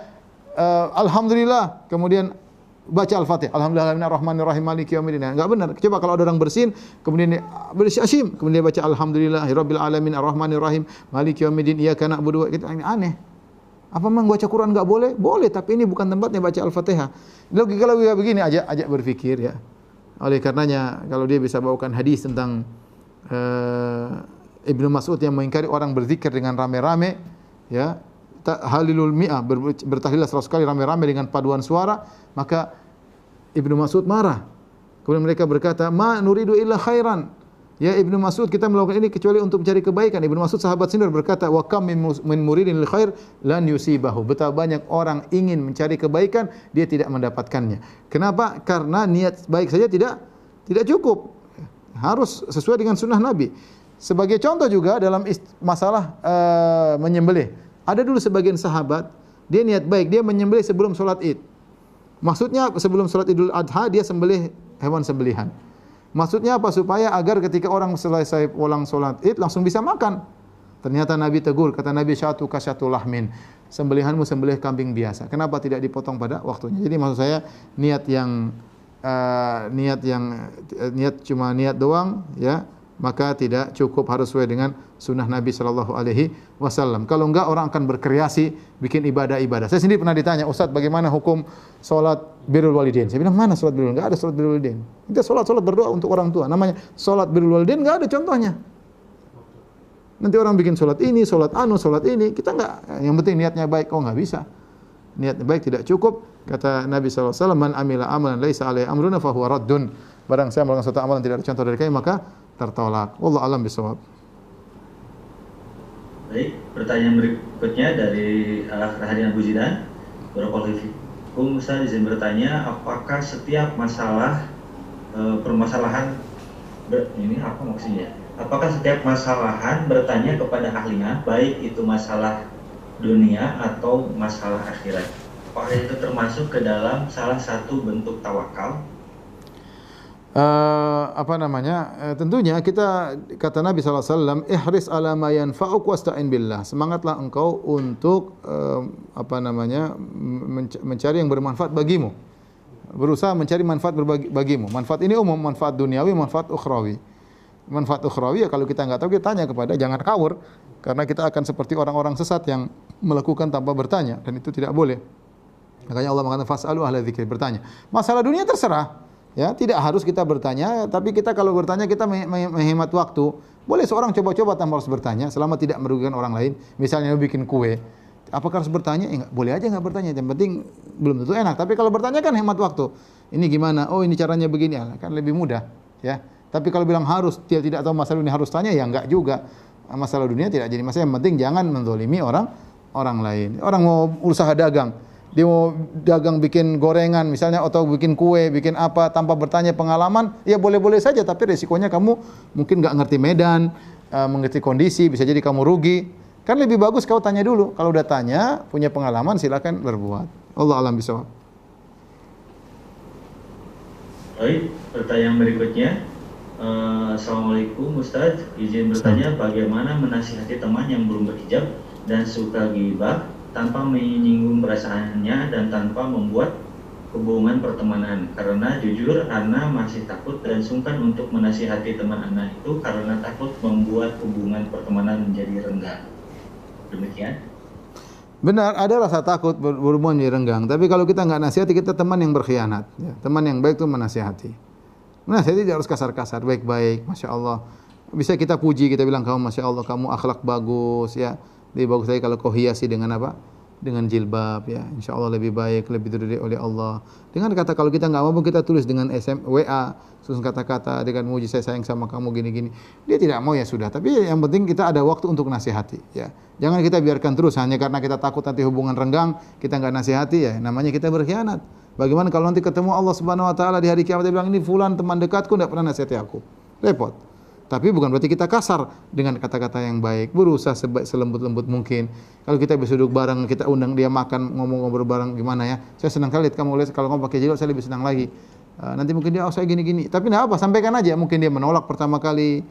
alhamdulillah, kemudian baca Al-Fatihah. Alhamdulillahirrahmanirrahim maliki yaumiddin. Enggak benar. Coba kalau ada orang bersin, kemudian dia bersyashim, kemudian dia baca alhamdulillahirabbil alamin arrahmanirrahim maliki yaumiddin iyyaka na'budu wa iyyaka nasta'in. Aneh. Apa memang baca Quran enggak boleh? Boleh, tapi ini bukan tempatnya baca Al-Fatihah. Logika begini ajak berpikir ya. Oleh karenanya kalau dia bisa bawakan hadis tentang Ibnu Mas'ud yang mengingkari orang berzikir dengan rame-rame ya, halilul mi'ah, bertahlil 100 kali rame-rame dengan paduan suara, maka Ibnu Mas'ud marah. Kemudian mereka berkata, "Ma nuridu illa khairan." Ya Ibnu Mas'ud, kita melakukan ini kecuali untuk mencari kebaikan. Ibnu Mas'ud sahabat senior berkata, "Wa kam min muridin lil khair lan yusibahu." Betapa banyak orang ingin mencari kebaikan, dia tidak mendapatkannya. Kenapa? Karena niat baik saja tidak cukup. Harus sesuai dengan sunnah Nabi. Sebagai contoh juga dalam masalah menyembelih. Ada dulu sebagian sahabat, dia niat baik, dia menyembelih sebelum sholat Id. Maksudnya sebelum sholat Idul Adha dia sembelih hewan sembelihan. Maksudnya apa? Supaya agar ketika orang selesai pulang sholat Id langsung bisa makan. Ternyata Nabi tegur, kata Nabi, syatu kasyatu lahmin. Sembelihanmu sembelih kambing biasa. Kenapa tidak dipotong pada waktunya? Jadi maksud saya niat cuma niat doang ya, maka tidak cukup, harus sesuai dengan sunnah Nabi sallallahu alaihi wasallam. Kalau enggak orang akan berkreasi bikin ibadah-ibadah. Saya sendiri pernah ditanya, "Ustaz, bagaimana hukum salat birrul walidain. Saya bilang, mana salat birrul? Enggak ada salat birrul walidain. Kita salat berdoa untuk orang tua. Namanya salat birrul walidain enggak ada contohnya. Nanti orang bikin salat ini, salat ini, kita enggak. Yang penting niatnya baik. Oh, enggak bisa. Niatnya baik tidak cukup. Kata Nabi SAW, man amila amalan laisa alaihi amruna fahuwa raddun. Barang saya melakukan suatu amalan tidak ada contoh dari kami, maka tertolak. Wallahu a'lam bishawab. Baik, pertanyaan berikutnya dari Rahadian Abu Zidan. Barakallahu fiikum. Ustaz izin bertanya, apakah setiap masalah permasalahan ini apa maksudnya? Apakah setiap masalahan bertanya kepada ahlinya, baik itu masalah dunia atau masalah akhirat? Apakah itu termasuk ke dalam salah satu bentuk tawakal? Tentunya kita, kata Nabi SAW, ihris ala ma yanfa'uk wasta'in billah. Semangatlah engkau untuk mencari yang bermanfaat bagimu. Berusaha mencari manfaat bagimu. Manfaat ini umum, manfaat duniawi, manfaat ukhrawi. Manfaat ukhrawi ya kalau kita enggak tahu, kita tanya kepada, jangan kawur, karena kita akan seperti orang-orang sesat yang melakukan tanpa bertanya, dan itu tidak boleh. Makanya Allah mengatakan fas'alu ahla dzikri, bertanya. Masalah dunia terserah. Ya, tidak harus kita bertanya, tapi kita kalau bertanya kita menghemat waktu. Boleh seorang coba-coba tanpa harus bertanya selama tidak merugikan orang lain. Misalnya bikin kue, apakah harus bertanya? Boleh aja enggak bertanya, yang penting belum tentu enak. Tapi kalau bertanya kan hemat waktu. Ini gimana? Oh, ini caranya begini, kan lebih mudah, ya. Tapi kalau bilang harus, dia tidak tahu masalah dunia harus tanya, ya enggak juga. Masalah dunia tidak jadi masalah. Yang penting jangan menzalimi orang lain. Orang mau usaha dagang, dia mau dagang bikin gorengan misalnya, atau bikin kue, bikin apa tanpa bertanya pengalaman, ya boleh-boleh saja, tapi resikonya kamu mungkin nggak ngerti medan, mengerti kondisi, bisa jadi kamu rugi. Kan lebih bagus kau tanya dulu. Kalau udah tanya, punya pengalaman, silakan berbuat. Allah alam bishawab. Baik, pertanyaan berikutnya. Assalamualaikum Ustaz, izin bertanya bagaimana menasihati teman yang belum berhijab dan suka ghibah tanpa menyinggung perasaannya dan tanpa membuat hubungan pertemanan. Karena jujur Ana masih takut dan sungkan untuk menasihati teman Ana itu karena takut membuat hubungan pertemanan menjadi renggang. Demikian. Benar, ada rasa takut berhubungan menjadi renggang. Tapi kalau kita nggak nasihati, kita teman yang berkhianat. Ya. Teman yang baik itu menasihati. Menasihati tidak harus kasar-kasar, baik-baik, Masya Allah. Bisa kita puji, kita bilang kamu Masya Allah, kamu akhlak bagus, ya. Lebih bagus lagi kalau kau hiasi dengan apa? Dengan jilbab, ya. Insya Allah lebih baik, lebih diridhoi oleh Allah. Dengan kata, kalau kita nggak mampu, kita tulis dengan WA, susun kata-kata dengan muji, saya sayang sama kamu gini-gini. Dia tidak mau, ya sudah. Tapi yang penting kita ada waktu untuk nasihati, ya. Jangan kita biarkan terus hanya karena kita takut nanti hubungan renggang, kita nggak nasihati, ya. Namanya kita berkhianat. Bagaimana kalau nanti ketemu Allah Subhanahu wa taala di hari kiamat, dia bilang ini fulan teman dekatku enggak pernah nasihati aku. Repot. Tapi bukan berarti kita kasar dengan kata-kata yang baik. Berusaha selembut-lembut mungkin. Kalau kita bisa duduk bareng, kita undang dia makan, ngomong-ngobrol bareng, gimana ya? Saya senang kali lihat kamu, lihat kalau kamu pakai jilbab saya lebih senang lagi. Nanti mungkin dia saya gini-gini. Tapi enggak apa, sampaikan aja. Mungkin dia menolak pertama kali.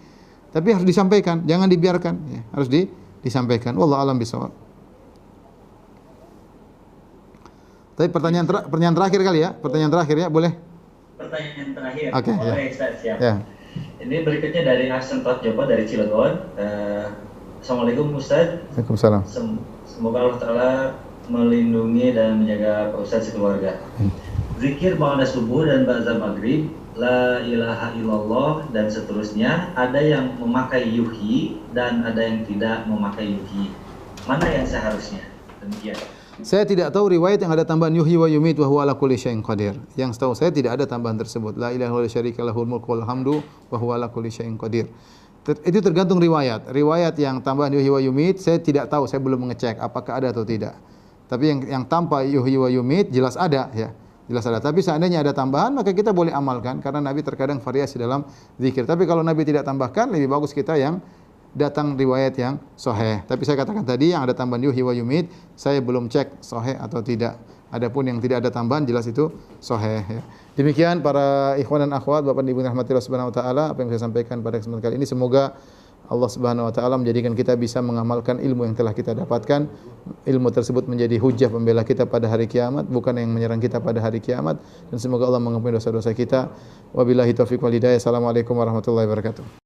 Tapi harus disampaikan, jangan dibiarkan, ya. Harus disampaikan. Wallahu a'lam bishawab. Tapi pertanyaan terakhir kali ya, pertanyaan terakhir ya, boleh? Pertanyaan terakhir. Oke, boleh, ya. Ustaz, siap. Ya. Ini berikutnya dari Hasan Joko dari Cilegon. Assalamualaikum Ustaz. Waalaikumsalam. Semoga Allah Ta'ala melindungi dan menjaga Pak Ustaz sekeluarga. Zikir ba'da subuh dan ba'da maghrib, la ilaha illallah dan seterusnya, ada yang memakai yuhi dan ada yang tidak memakai yuhi. Mana yang seharusnya? Demikian. Saya tidak tahu riwayat yang ada tambahan yuhyi wa yumit wa huwa ala kulli syai'in qadir. Yang setahu saya tidak ada tambahan tersebut. La ilaha illallah syarika lahul mulku wal hamdu wa huwa ala kulli syai'in qadir. Itu tergantung riwayat. Riwayat yang tambahan yuhyi wa yumit saya tidak tahu, saya belum mengecek apakah ada atau tidak. Tapi yang tanpa yuhyi wa yumit jelas ada, ya. Jelas ada. Tapi seandainya ada tambahan, maka kita boleh amalkan karena Nabi terkadang variasi dalam zikir. Tapi kalau Nabi tidak tambahkan, lebih bagus kita yang datang riwayat yang sahih. Tapi saya katakan tadi yang ada tambahan yuhyi wa yumit, saya belum cek sahih atau tidak. Adapun yang tidak ada tambahan jelas itu sahih, ya. Demikian para ikhwan dan akhwat, Bapak dan Ibu rahmatillah subhanahu wa taala, apa yang saya sampaikan pada kesempatan kali ini, semoga Allah Subhanahu wa taala menjadikan kita bisa mengamalkan ilmu yang telah kita dapatkan. Ilmu tersebut menjadi hujah pembela kita pada hari kiamat, bukan yang menyerang kita pada hari kiamat. Dan semoga Allah mengampuni dosa-dosa kita. Wabillahi taufiq wal hidayah. Assalamualaikum warahmatullahi wabarakatuh.